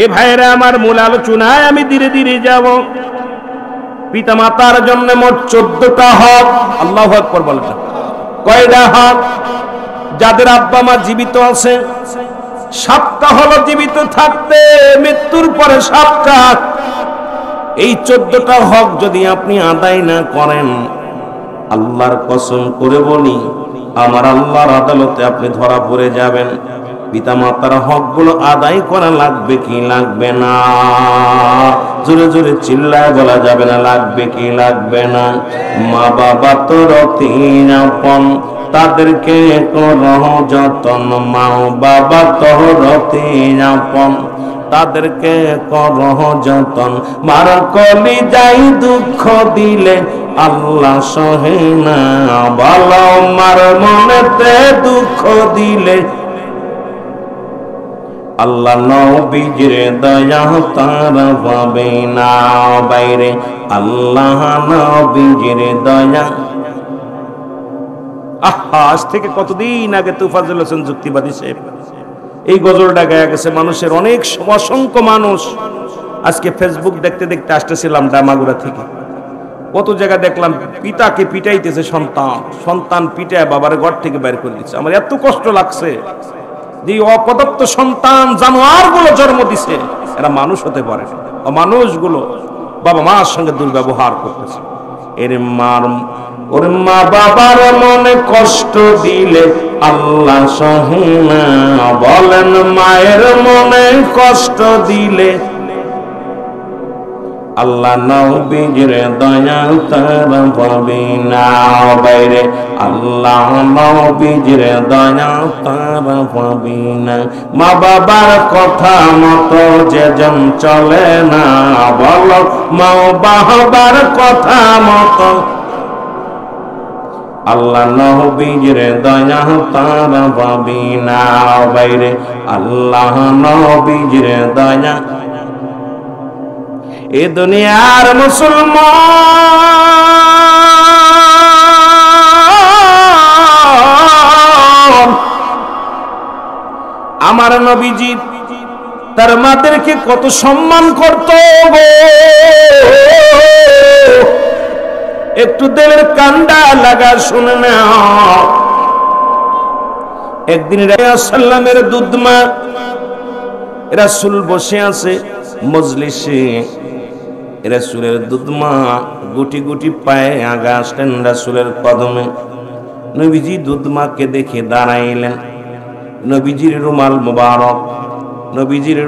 এ ভাইরা আমার, মূল আলোচনায় আমি ধীরে ধীরে যাব। পিতা মাতার জন্য মোট 14টা হক। আল্লাহু আকবার বলেন। কয়টা হক? যাদের আব্বা মা জীবিত আছে 7টা হলো জীবিত থাকতে, মৃত্যুর পরে 7টা। এই 14টা হক যদি আপনি আদায় না করেন, আল্লাহর কসম করে বলি আমার আল্লাহর আদালতে আপনি ধরা পড়ে যাবেন। পিতা মাতার হক গুলো আদায় করা লাগবে কি লাগবে না? জোরে জোরে চিল্লায় বলা যাবে না লাগবে কি লাগবে না? মা বাবা তোর তিন আপন, তাদেরকে করহ যতন। মা বাবা তোর তিন আপন, তাদেরকে করহ যতন। মার কলি যাই দুঃখ দিলে আল্লাহ সহে না, বলো মার মনেতে দুঃখ দিলে আল্লাহ নবীজির দয়া তারা পাবে না। বাইরে আল্লাহ নবীজির দয়া। আজ থেকে কতদিন আগে তুফাজুল হোসেন যুক্তিবাদী সাহেব এই গজলটা গায়া গেছে। মানুষের অনেক অসংখ্য মানুষ আজকে ফেসবুক দেখতে দেখতে আসতেছিলাম ডামাগুড়া থেকে, কত জায়গা দেখলাম পিতাকে পিটাইতেছে সন্তান, সন্তান পিটায় বাবার ঘর থেকে বের করে দিচ্ছে। আমার এত কষ্ট লাগছে যে অপদত্ত সন্তান জানোয়ার গুলো জন্ম দিছে, এরা মানুষ হতে পারে না। মানুষগুলো বাবা মার সঙ্গে দুর্ব্যবহার করতেছে। এর মার ওর মা বাবার মনে কষ্ট দিলে আল্লাহ সহে না, বলেন মায়ের মনে কষ্ট দিলে আল্লাহ নবীজির দয়া তারা পাবে না। বাইরে আল্লাহ নবীজির দয়া তারা পাবে না। মা বাবার কথা মতো যেজন চলে না, বলো মা বাবার কথা মতো আল্লাহ নবীজির দয়া তারা পাবে না। বাইরে আল্লাহ নবীজির দয়া। এ দুনিয়ার মুসলমান, আমার নবীজি তার মাদেরকে কত সম্মান করত গো। একটু দিলের কান্ডা লাগা শুনে না। একদিন রাসূলের দুধমা রাসূল বসে আছে মজলিসে, রাসূলের দুধমা গুটি গুটি পায়ে আগা আসলেন রাসূলের কদমে। নবীজি দুধমাকে দেখে দাঁড়াইলেন। নবীজির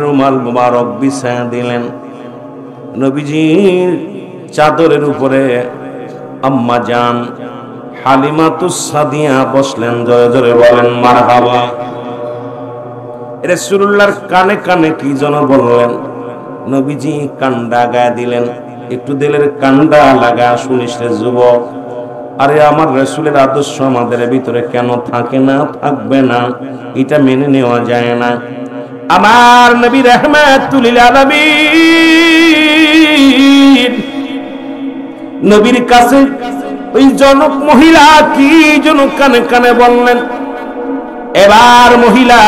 রুমাল মুবারক বিছায়া দিলেন। নবীজির চাদরের উপরে আম্মা জান হালিমাতুস সাদিয়া বসলেন। জোরে জোরে বলেন মারহাবা। রাসূলুল্লাহর কানে কানে কি যেন বললেন। নবীজি কান্ডা গায়ে দিলেন। একটু দিলের কান্ডা লাগা শুনিস রে যুবক। আরে আমার রাসূলের আদর্শ আমাদের ভিতরে কেন থাকে না, থাকবে না? এটা মেনে নেওয়া যায় না। আমার নবী রাহমাতুল লিল আলামিন নবীর কাছে ওই জনক মহিলা কি যেন কানে কানে বললেন। এবার মহিলা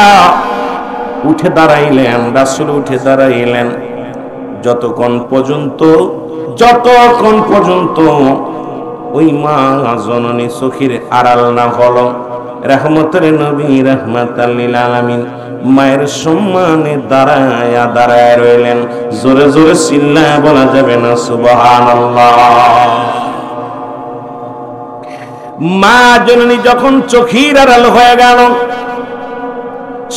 উঠে দাঁড়াইলেন, রাসূল উঠে দাঁড়াইলেন। যতক্ষণ পর্যন্ত ওই মা জননী চোখের আড়াল না হলো, রহমতের নবী রাহমাতাল লিল আলামিন মায়ের সম্মানে দাঁড়ায় রইলেন। জোরে জোরে চিল্লায় বলা যাবে না সুবহানাল্লাহ। মা জননী যখন চোখের আড়াল হয়ে গেল,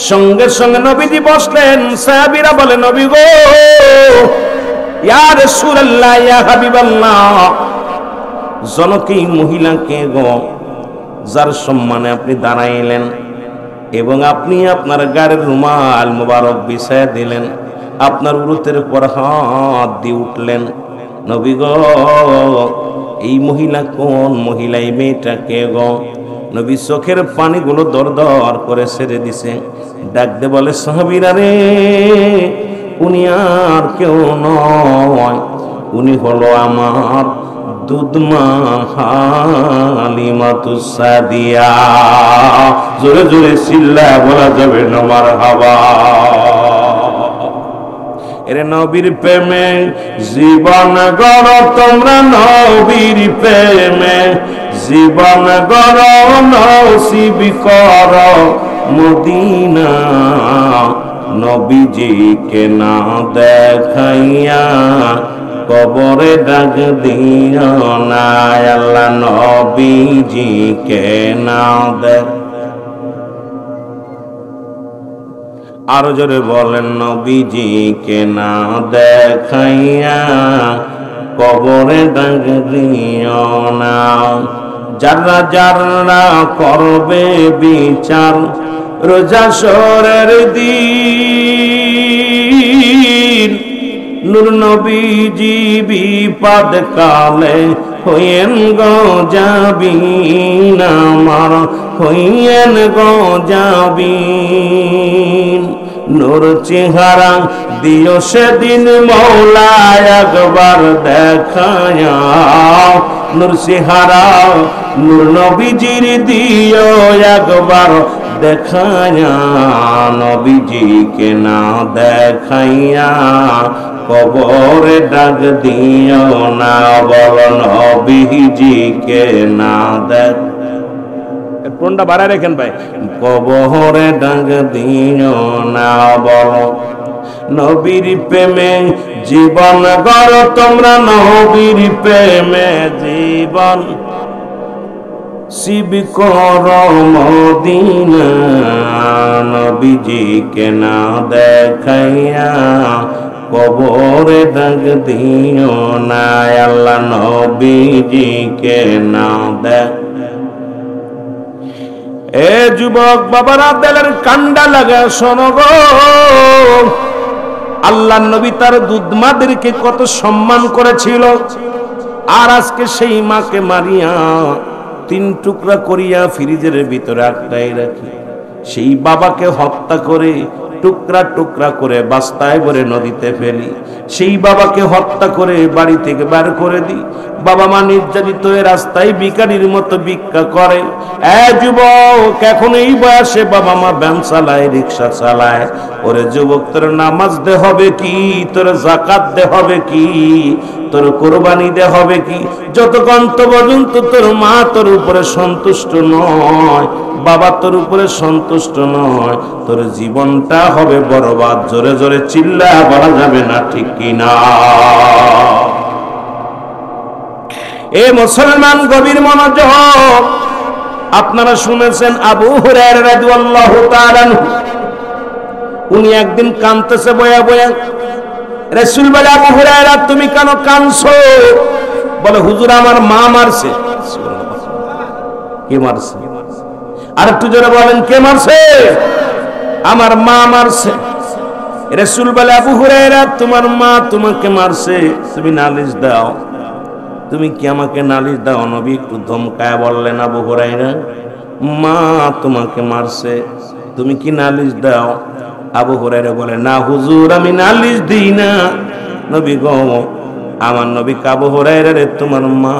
সঙ্গে সঙ্গে নবীজি বসলেন। সাহাবীরা বলে, নবী গো, ইয়া রাসূলুল্লাহ, ইয়া হাবিবাল্লাহ, জনকী মহিলাকে গো, যার সম্মানে আপনি দাঁড়াইলেন এবং আপনি আপনার গায়ের রুমাল মুবারক বিছায়া দিলেন, আপনার উরুতের উপর হাত দিয়ে উঠলেন। নবী গো, এই মহিলা কোন মহিলা? এই মেয়েটাকে গো? নবী চোখের পানিগুলো দর দর করে ছেড়ে দিছে। ডাক দে বলে, সাহাবীরা রে, উনি আর কেউ নয়, উনি হলো আমার দুধমা হালিমাতুস সাদিয়া। জোরে জোরে চিল্লায়া বলা যাবে না মারহাবা। এরে নবীর প্রেমে জীবন গড় তোমরা, নবীর প্রেমে জীবন গড়, নসিব কর মদিনা। নবীজিকে না দেখাইয়া কবরে ডাক দিও না, আল্লাহ নবীজিকে না দেখ। আরো জোরে বলেন, নবীজিকে না দেখাইয়া কবরে ডাক দিও না। যারা যারা করবে বিচার রোজা শোরের দিন, নূর নবীজি বিপদ কালে হইয়েন গো যাবিন, আমার হইয়েন গো যাবিন। নূর চেহারা দিও সেদিন মৌলা একবার দেখায়া, নূর চেহারা নূর নবীজির দিও একবার দেখায়া। নবীজিকে না দেখাইয়া কবরে ডাক দিও না, বল নবীজিকে না দেখ। কোনটা বাড়ায় রেখেন ভাই? কবরে ডাক দিও না, বল নবীর প্রেমে জীবন গড় তোমরা, নবীর প্রেমে জীবন শিব কর মদিনা। নবীজিকে না দেখাইয়া কবরে ডাক দিও না, আল্লাহ নবীজিকে না দেখ। এ যুবক বাবারা, দিলের কান্ডা লাগা শোনো গো, আল্লাহ নবী তার দুধমাদেরকে কত সম্মান করেছিল, আর আজকে সেই মাকে মারিয়া 3 টুকরা করিয়া ফ্রিজের ভিতরে আটকাই রাখি। সেই বাবাকে হত্যা করে টুকরা টুকরা করে বস্তায় ভরে নদীতে ফেলি। সেই বাবাকে হত্যা করে বাড়ি থেকে বের করে দিই। বাবা মা নির্যাতিত হয়ে রাস্তায় ভিখারির মতো ভিক্ষা করে। যুবক, এখন এই বয়সে বাবা মা ভ্যান চালায়, রিক্সা চালায়। ওরে যুবক, তোর নামাজ দে হবে কি, তোর যাকাত দে হবে কি, তোর কোরবানি দে হবে কি, যতক্ষণ পর্যন্ত তোর মা তোর উপরে সন্তুষ্ট নয়, বাবা তোর উপরে সন্তুষ্ট নয়, তোর জীবনটা হবে বরবাদ। জোরে জোরে চিল্লা বলা যাবে না, ঠিক কিনা? এ মুসলমান, গভীর মনোযোগ। আপনারা শুনেছেন আবু হুরায়রা রাদিয়াল্লাহু তাআলা আনহু, উনি একদিন কাঁদতেছে বয়া বয়া। রাসূল বলে, আবু হুরায়রা তুমি কেন কাঁদছো? বলে, হুজুর আমার মা মারছে। কে মারছে? আর একটু জোরে বলেন, কে মারছে? আমার মা মারছে। রাসূল বলে, আবু হুরায়রা তোমার মা তোমাকে মারছে, তুমি নালিশ দাও। তুমি কি আমাকে নালিশ দাও? নবী একটু ধমকায় বললেন, আবু হুরায়রা মা তোমাকে মারছে, তুমি কি নালিশ দাও? আবু হুরায়রা বলে, না হুজুর, আমি নালিশ দিই না। নবী গো, আমার নবী আবু হুরায়রা রে, তোমার মা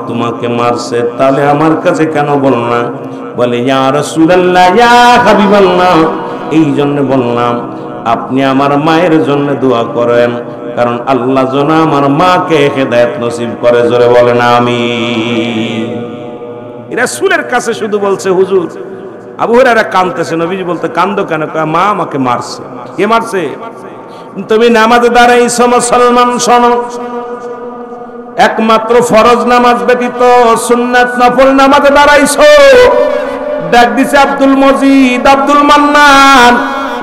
তোমাকে মারছে, তাহলে আমার কাছে কেন বল না? বলে, ইয়া রাসূলুল্লাহ, ইয়া হাবিবাল্লাহ, এই জন্য বললাম আপনি আমার মায়ের জন্য দোয়া করেন, কারণ আল্লাহ যেন আমার মাকে হেদায়েত নসিব করে। জোরে বলেন আমিন। রাসূলের কাছে শুধু বলছে, হুজুর। আবু হুরায়রা কাঁদতেছে। নবীজি বলতে, কান্দো কেন? মা আমাকে মারছে। কে মারছে? তুমি নামাজে দাঁড়াইছো মুসলমান, শোনো। একমাত্র ফরজ নামাজ ব্যতীত সুন্নাত নফল নামাজে দাঁড়াইছো। ডাক দিছে আব্দুল মজিদ, আব্দুল মান্নান,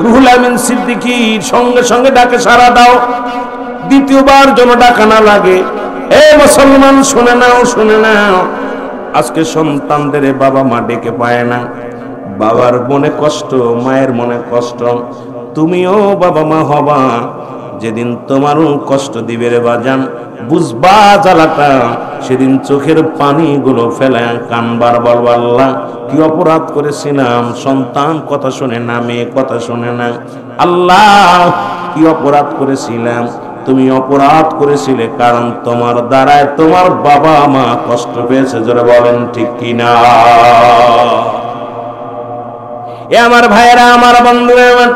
রুহুল আমিন সিদ্দিকীর সঙ্গে সঙ্গে ডাকে সাড়া দাও। দ্বিতীয়বার যেন ডাকা না লাগে। এ মুসলমান শুনে নাও, শুনে নাও, আজকে সন্তানদের বাবা মা ডেকে পায় না। বাবার মনে কষ্ট, মায়ের মনে কষ্ট। তুমিও বাবা মা হবা, যেদিন তোমারও কষ্ট দিবে রে বাজান, বুঝবা জ্বালাটা। সেদিন চোখের পানিগুলো ফেলে কানবার, বলবা আল্লাহ কি অপরাধ করেছিলাম, সন্তান কথা শুনে না, মেয়ে কথা শুনে না। আল্লাহ কি অপরাধ করেছিলাম। তুমি অপরাধ করেছিলে কারণ তোমার দ্বারায় তোমার বাবা মা কষ্ট পেয়েছে। জোরে বলেন ঠিক কিনা? এ আমার ভাইয়েরা, আমার বন্ধুরা, আমার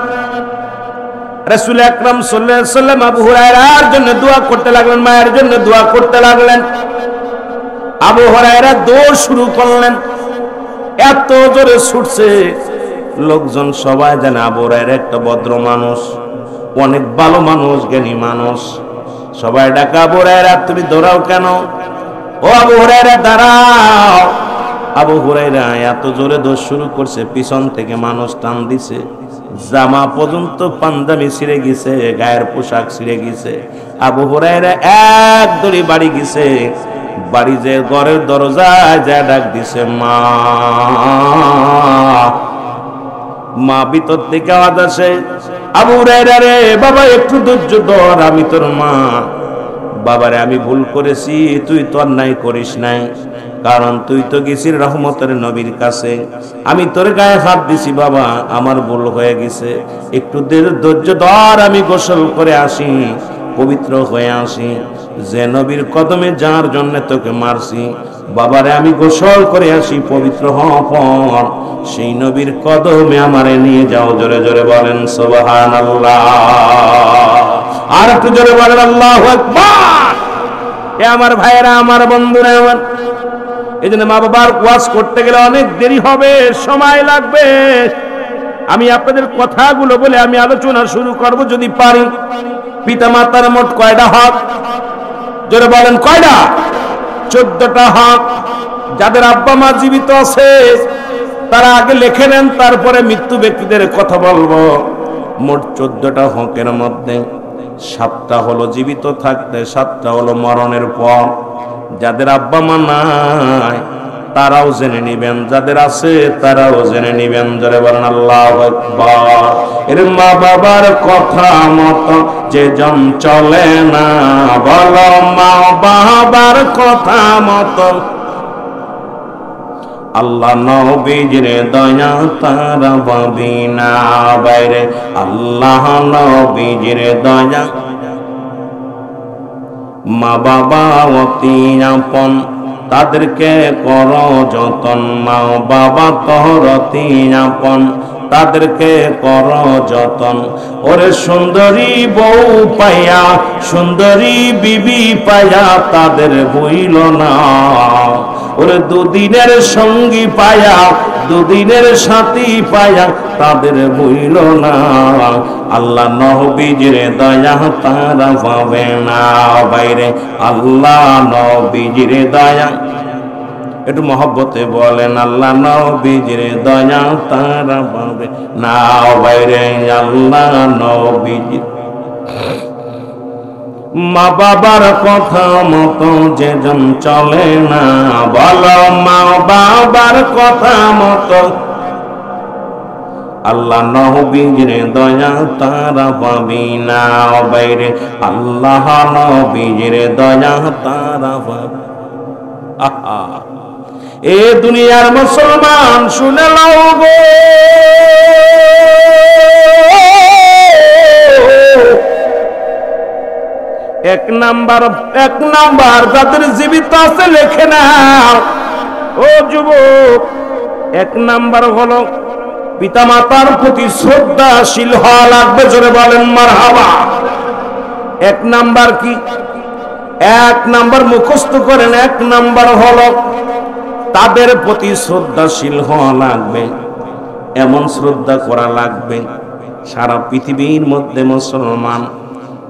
রাসূল আকরাম সাল্লাল্লাহু আলাইহি ওয়াসাল্লাম আবু হুরায়রার জন্য দোয়া করতে লাগলেন, মায়ের জন্য দোয়া করতে লাগলেন। আবু হুরায়রা দৌড় শুরু করলেন, এত জোরে ছুটছে লোকজন সবাই জানে আবু হুরায়রা একটা ভদ্র মানুষ, অনেক ভালো মানুষ, জ্ঞানী মানুষ। সবাই ডাকা, আবু হুরায়রা তুমি দৌড়াও কেন? ও আবু হুরায়রা দাঁড়াও। আবু হুরায়রা এত জোরে দৌড় শুরু করছে, পিছন থেকে মানুষ টান দিছে, জামা পর্যন্ত পাঞ্জাবি ছিঁড়ে গেছে, গায়ের পোশাক ছিঁড়ে গেছে। আবু হুরায়রা এক দড়ি বাড়ি গেছে, বাড়ি যে ঘরের দরজায় যা ডাক দিছে মা। মা ভিতর থেকে আওয়াজ আসে, আবু হুরায়রা রে বাবা একটু ধৈর্য ধর, আমি তোর মা। বাবারে আমি ভুল করেছি, তুই তো অন্যায় করিস নাই, কারণ তুই তো গেছিস রহমতের নবীর কাছে, আমি তোর গায়ে হাত দিছি বাবা, আমার ভুল হয়ে গেছে, একটু ধৈর্য ধর, আমি গোসল করে আসি, পবিত্র হয়ে আসি। যে নবীর কদমে যার জন্য তোকে মারছি, বাবারে আমি গোসল করে আসি, পবিত্র হওয়ার পর সেই নবীর কদমে আমারে নিয়ে যাও। জোরে জোরে বলেন সুবহানাল্লাহ। আর একটু জোরে বলেন আল্লাহু আকবার। এ আমার ভাইয়েরা, আমার বন্ধুরা, আমার এই জন্য মা বাবার ওয়াজ করতে গেলে অনেক দেরি হবে, সময় লাগবে। আমি আপনাদের কথাগুলো বলে আমি আলোচনা শুরু করব যদি পারি। পিতা মাতার মোট কয়টা হক? জোরে বলেন কয়টা? 14টা হক। যাদের আব্বা মা জীবিত আছে তারা আগে লিখে নেন, তারপরে মৃত্যু ব্যক্তিদের কথা বলবো। মোট 14টা হকের মধ্যে 7টা হলো জীবিত থাকতে, 7টা হলো মরণের পর। যাদের আব্বা মা নাই তারাও জেনে নিবেন, যাদের আছে তারাও জেনে নিবেন। জোরে বলেন আল্লাহু আকবার। এর মা বাবার কথা মতো যে জন চলে না, বলো মা বাবার কথা মতো আল্লাহ নবীজির দয়া তারা পাবি না। বাইরে আল্লাহ নবীজির দয়া। মা বাবা অতি আপন, তাদেরকে কর যতন। মা বাবা তোর অতি আপন, তাদেরকে কর যতন। ওরে সুন্দরী বউ পাইয়া, সুন্দরী বিবি পাইয়া তাদের ভুইল না। ওরে দুদিনের সঙ্গী পায়া, দুদিনের সাথী পায়া তাদের ভুইল না। আল্লাহ নবীজির দয়া তারা পাবে না। বাইরে আল্লাহ নবীজির দয়া। একটু মহব্বতে বলেন আল্লাহ নবীজির দয়া তারা পাবে না। বাইরে আল্লাহ নবীজির। মা বাবার কথা মতো যেজন চলে না, বলো মা বাবার কথা মতো আল্লাহ নবীজির দয়া তারা পাবি না। বাইরে আল্লাহ নবীজির দয়া তারা পাবে। আহা, এ দুনিয়ার মুসলমান শুনে লও গো, এক নাম্বার যাদের জীবিত আছে লেখে নাও। ও যুবক, 1 নাম্বার হলো পিতা মাতার প্রতি শ্রদ্ধাশীল হওয়া লাগবে। জোরে বলেন মারহাবা। 1 নাম্বার কি? 1 নাম্বার মুখস্থ করেন। 1 নাম্বার হলো তাদের প্রতি শ্রদ্ধাশীল হওয়া লাগবে। এমন শ্রদ্ধা করা লাগবে, সারা পৃথিবীর মধ্যে মুসলমান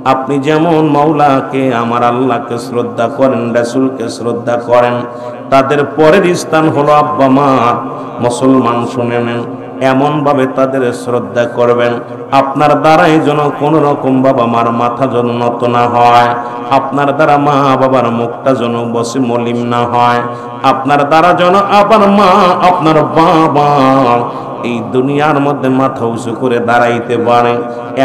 আপনি যেমন মাওলাকে আমার আল্লাহকে শ্রদ্ধা করেন, রাসূলকে শ্রদ্ধা করেন, তাদের পরের স্থান হলো আব্বা মা। মুসলমান শুনে নেন, এমন ভাবে তাদের শ্রদ্ধা করবেন আপনার দ্বারাই যেন কোন রকম বাবা মার মাথা যেন নত না হয়, আপনার দ্বারা মা বাবার মুখটা যেন বসে মলিন না হয়, আপনার দ্বারা যেন আবার মা আপনার বাবা এই দুনিয়ার মধ্যে মাথা উঁচু করে দাঁড়াইতে পারে,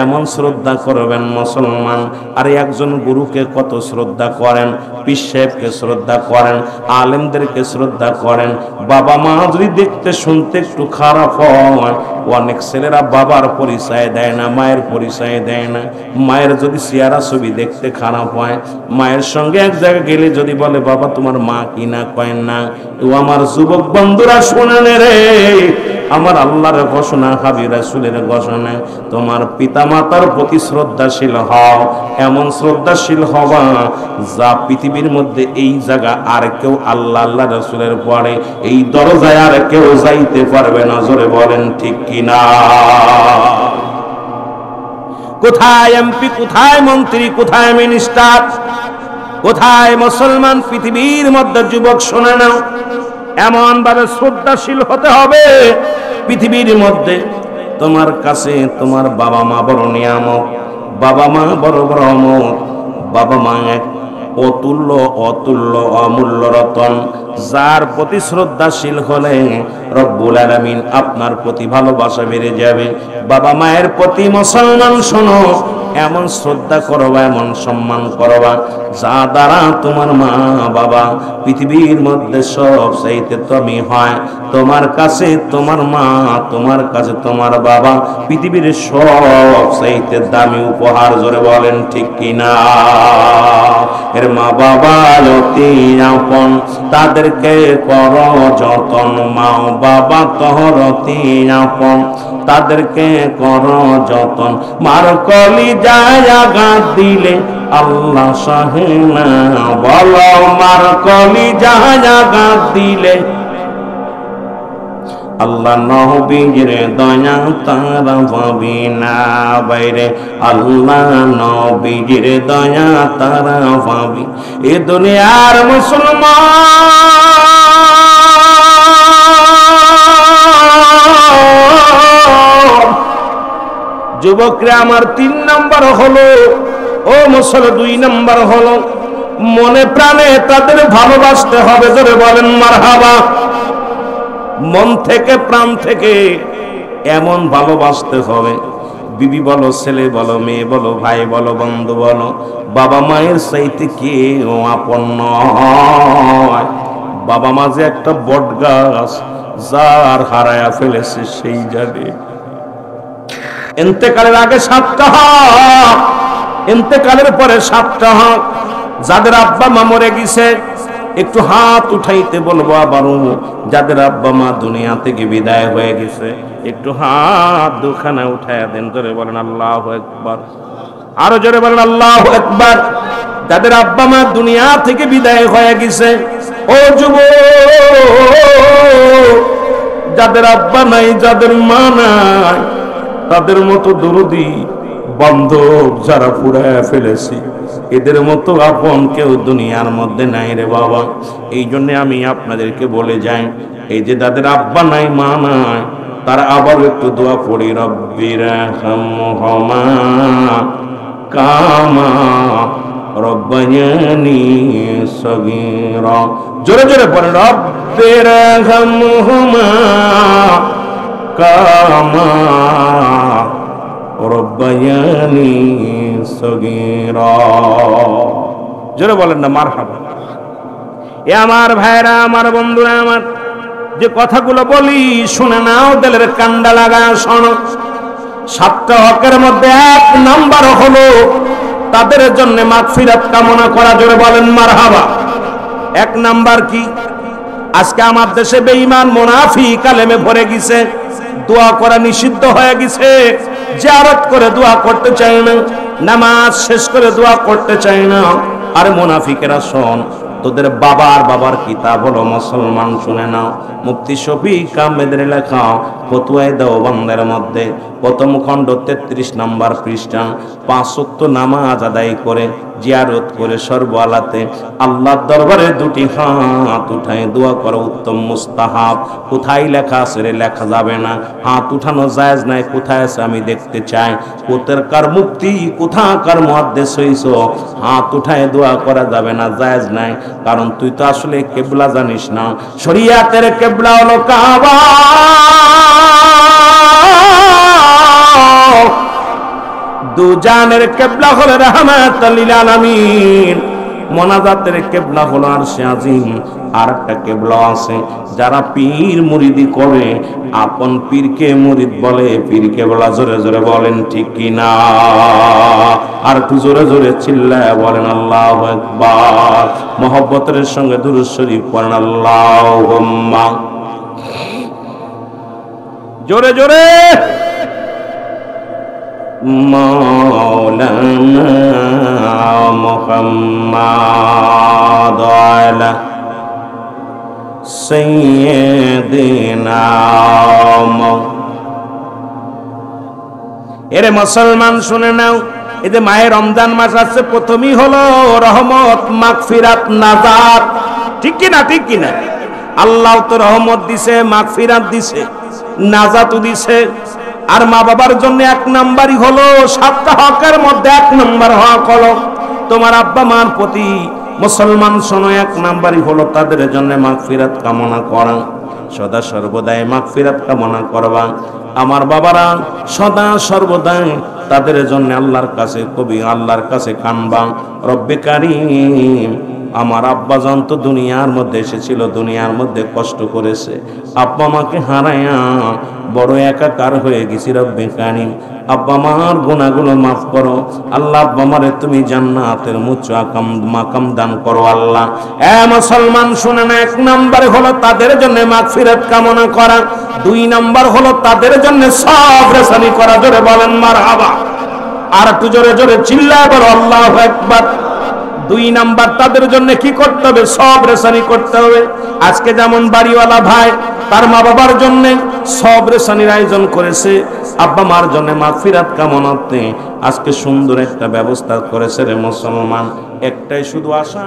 এমন শ্রদ্ধা করবেন মুসলমান। আর একজন গুরুকে কত শ্রদ্ধা করেন, পীর সাহেবকে শ্রদ্ধা করেন, আলেমদেরকে শ্রদ্ধা করেন। বাবা মা যদি দেখতে শুনতে একটু খারাপ হয়, অনেক ছেলেরা বাবার পরিচয় দেয় না, মায়ের পরিচয় দেয় না। মায়ের যদি চেহারা ছবি দেখতে খারাপ হয়, মায়ের সঙ্গে এক জায়গায় গেলে যদি বলে বাবা তোমার মা কি না, কয়েন না। তো আমার যুবক বন্ধুরা শোনেন রে, আমার আল্লাহর ঘোষণা, হাবিব রাসূলের ঘোষণা, তোমার পিতা মাতার প্রতি শ্রদ্ধাশীল হও। এমন শ্রদ্ধাশীল হবা যা পৃথিবীর মধ্যে এই জায়গা আর কেউ আল্লাহ আল্লাহ রাসূলের পরে এই দরজায় আর কেউ যাইতে পারবে না। জোরে বলেন ঠিক কিনা? কোথায় এমপি, কোথায় মন্ত্রী, কোথায় মিনিস্টার, কোথায় মুসলমান পৃথিবীর মধ্যে যুবক শোনে নাও, এমন ভাবে শ্রদ্ধাশীল হতে হবে পৃথিবীর মধ্যে। তোমার কাছে তোমার বাবা মা বড় নিয়ামত, বাবা মা বড় বড় আমত। বাবা মা এক অতুল্য অতুল্য অমূল্য রতন, যার প্রতি শ্রদ্ধাশীল হলে রব্বুল আলামিন আপনার প্রতি ভালোবাসা বেড়ে যাবে। বাবা মায়ের প্রতি মুসলমান শোনো, এমন শ্রদ্ধা করবা, এমন সম্মান করবা যা দ্বারা তোমার মা বাবা পৃথিবীর মধ্যে সব চাইতে তুমি হয়। তোমার কাছে তোমার মা, তোমার কাছে তোমার বাবা পৃথিবীর সব চাইতে দামি উপহার। জোরে বলেন ঠিক কিনা? এর মা বাবা অতি আপন, তাদেরকে করো যতন। মা বাবা তোর অতি আপন, তাদেরকে করো যতন। মার কলি যায় আঘাত দিলে আল্লাহ সহে না, বলো মার কলি যায় আঘাত দিলে আল্লাহ নবীর দয়া তারা পাবি না। বাইরে আল্লাহ নবীর দয়া তারা পাবি। এ দুনিয়ার মুসলমান যুবকরা আমার 3 নাম্বার হলো, ও মুসলমান 2 নাম্বার হলো মনে প্রাণে তাদের ভালোবাসতে হবে। জোরে বলেন মারহাবা। মন থেকে প্রাণ থেকে এমন ভালোবাসতে হবে, বিবি বলো, ছেলে বলো, মেয়ে বলো, ভাই বলো, বন্ধু বলো, বাবা মায়ের চাইতে কেউ আপন নয়। বাবা মা যে একটা বট গাছ, যার হারায়া ফেলেছে সেই জানে। ইন্তেকালের আগে 7টা হক, ইন্তেকালের পরে 7টা হক। যাদের আব্বা মা মরে গেছে একটু হাত উঠাইতে বলবো। আবারও যাদের আব্বা মা দুনিয়া থেকে বিদায় হয়ে গেছে একটু হাত দুখানা উঠাইয়া দেন। জোরে বলেন আল্লাহু আকবার। আরো জোরে বলেন আল্লাহু আকবার। যাদের আব্বা মা দুনিয়া থেকে বিদায় হয়ে গেছে, ও যুবক, যাদের আব্বা নাই, যাদের মা নাই, তাদের মতো দরদি বান্ধব যারা পুরায় ফেলেছি, এদের মতো আপন কেউ দুনিয়ার মধ্যে নাই রে বাবা। এই জন্য আমি আপনাদেরকে বলে যাই, এই যে যাদের আব্বা নাই, মা নাই, তারা আবার একটু দোয়া পড়ি, রব্বিরহামহুমা কামা রব্বায়ানি সগীরা। জোরে জোরে পড়েন, রব্বিরহামহুমা কামা রব্বায়ানি সগীরা। জোরে বলেন না মারহাবা। এ আমার ভাইরা, আমার বন্ধুরা, আমার যে কথাগুলো বলি শুনে নাও, দিলের কান্ডা লাগায় শোনো। 7টা হকের মধ্যে 1 নাম্বার হলো তাদের জন্য মাগফিরাত কামনা করা। জোরে বলেন মারহাবা। 1 নাম্বার কি? আজকে আমার দেশে বেঈমান মুনাফিক কালেমে ভরে গেছে, দোয়া করা নিষিদ্ধ হয়ে গেছে। জিয়ারত করে দোয়া করতে চায় না, নামাজ শেষ করে দোয়া করতে চায় না। আর মুনাফিকেরা শোন, তোদের বাবার বাবার কিতাব হলো মুসলমান, শুনে নাও, মুফতি শফিক আহমেদের লেখা ফতোয়ায়ে দেওবন্দের মধ্যে প্রথম খণ্ড 33 নম্বর পৃষ্ঠা 5 ওয়াক্ত নামাজ আদায় করে জিয়ারত করে সর্বআলাতে আল্লাহর দরবারে দুটি হাত উঠায় দোয়া করা উত্তম মুস্তাহাব। কোথায় লেখা আছে রে? লেখা যাবে না। হাত উঠানো জায়েজ নাই, কোথায় আছে আমি দেখতে চাই। কোথাকার মুফতি, কোথাকার মুহাদ্দিস হইছো, হাত উঠায় দোয়া করা যাবে না, জায়েজ নাই। কারণ তুই তো আসলে কিবলা জানিস না। শরীয়তের কিবলা হলো কাবা, দুজানের কিবলা হলো রাহমাতুল লিল আলামিন, মোনাজাতের কিবলা হলো আরশে আজিম। আর একটা কিবলা আছে, যারা পীর মুরিদি করে আপন পীরকে মুরিদ বলে, পীর কিবলা। জোরে জোরে বলেন ঠিক কি না? আর একটু জোরে জোরে চিল্লায় বলেন আল্লাহু আকবার। মুহাব্বতের সঙ্গে দুরূদ শরীফ পড়েন আল্লাহুম্মা। জোরে জোরে। মাওলানা মুহাম্মাদ আলা সাইয়্যিদিনা। এরে মুসলমান শুনে নাও, এই যে মায়ের রমজান মাস আছে, প্রথমেই হলো রহমত, মাগফিরাত, নাজাত। ঠিক কি না? ঠিক কি না? আল্লাহ তো রহমত দিছে, মাগফিরাত দিছে, নাজাতও দিছে। আর মা বাবার জন্য এক নাম্বারই হলো, সাতটা হকের মধ্যে এক নাম্বার হক হলো তোমার আব্বা মার প্রতি। মুসলমান শোনো, এক নাম্বারই হলো তাদের জন্য মাগফিরাত কামনা করা। সদা সর্বদাই মাগফিরাত কামনা করবা। আমার বাবারা সদা সর্বদাই তাদের জন্য আল্লাহর কাছে, কবি আল্লাহর কাছে কানবা। রব্বে কারীম, আমার আব্বাজান তো দুনিয়ার মধ্যে এসেছিল, দুনিয়ার মধ্যে কষ্ট করেছে, আব্বা মাকে হারায়া বড় একাকার হয়ে গেছি। রব্বে কারীম, আব্বা মার গুনাহগুলো মাফ করো আল্লাহ। আব্বা মারে তুমি জান্নাতের উচ্চ মাকাম দান করো আল্লাহ। এ মুসলমান শুনে না, এক নম্বরে হলো তাদের জন্য মাগফিরাত কামনা করা, দুই নম্বর হলো তাদের জন্য সবর রেসানি করা। জোরে বলেন মারহাবা। আর একটু জোরে জোরে চিল্লায় বলো আল্লাহু আকবার। দুই নাম্বার তাদের জন্য কি করতে হবে? সব রেসানি করতে হবে। আজকে যেমন বাড়িওয়ালা ভাই তার মা বাবার জন্য সব রেসানির আয়োজন করেছে, আব্বা মার জন্য মাগফিরাত কামনাতে আজকে সুন্দর একটা ব্যবস্থা করেছে রে মুসলমান। একটাই শুধু আশা।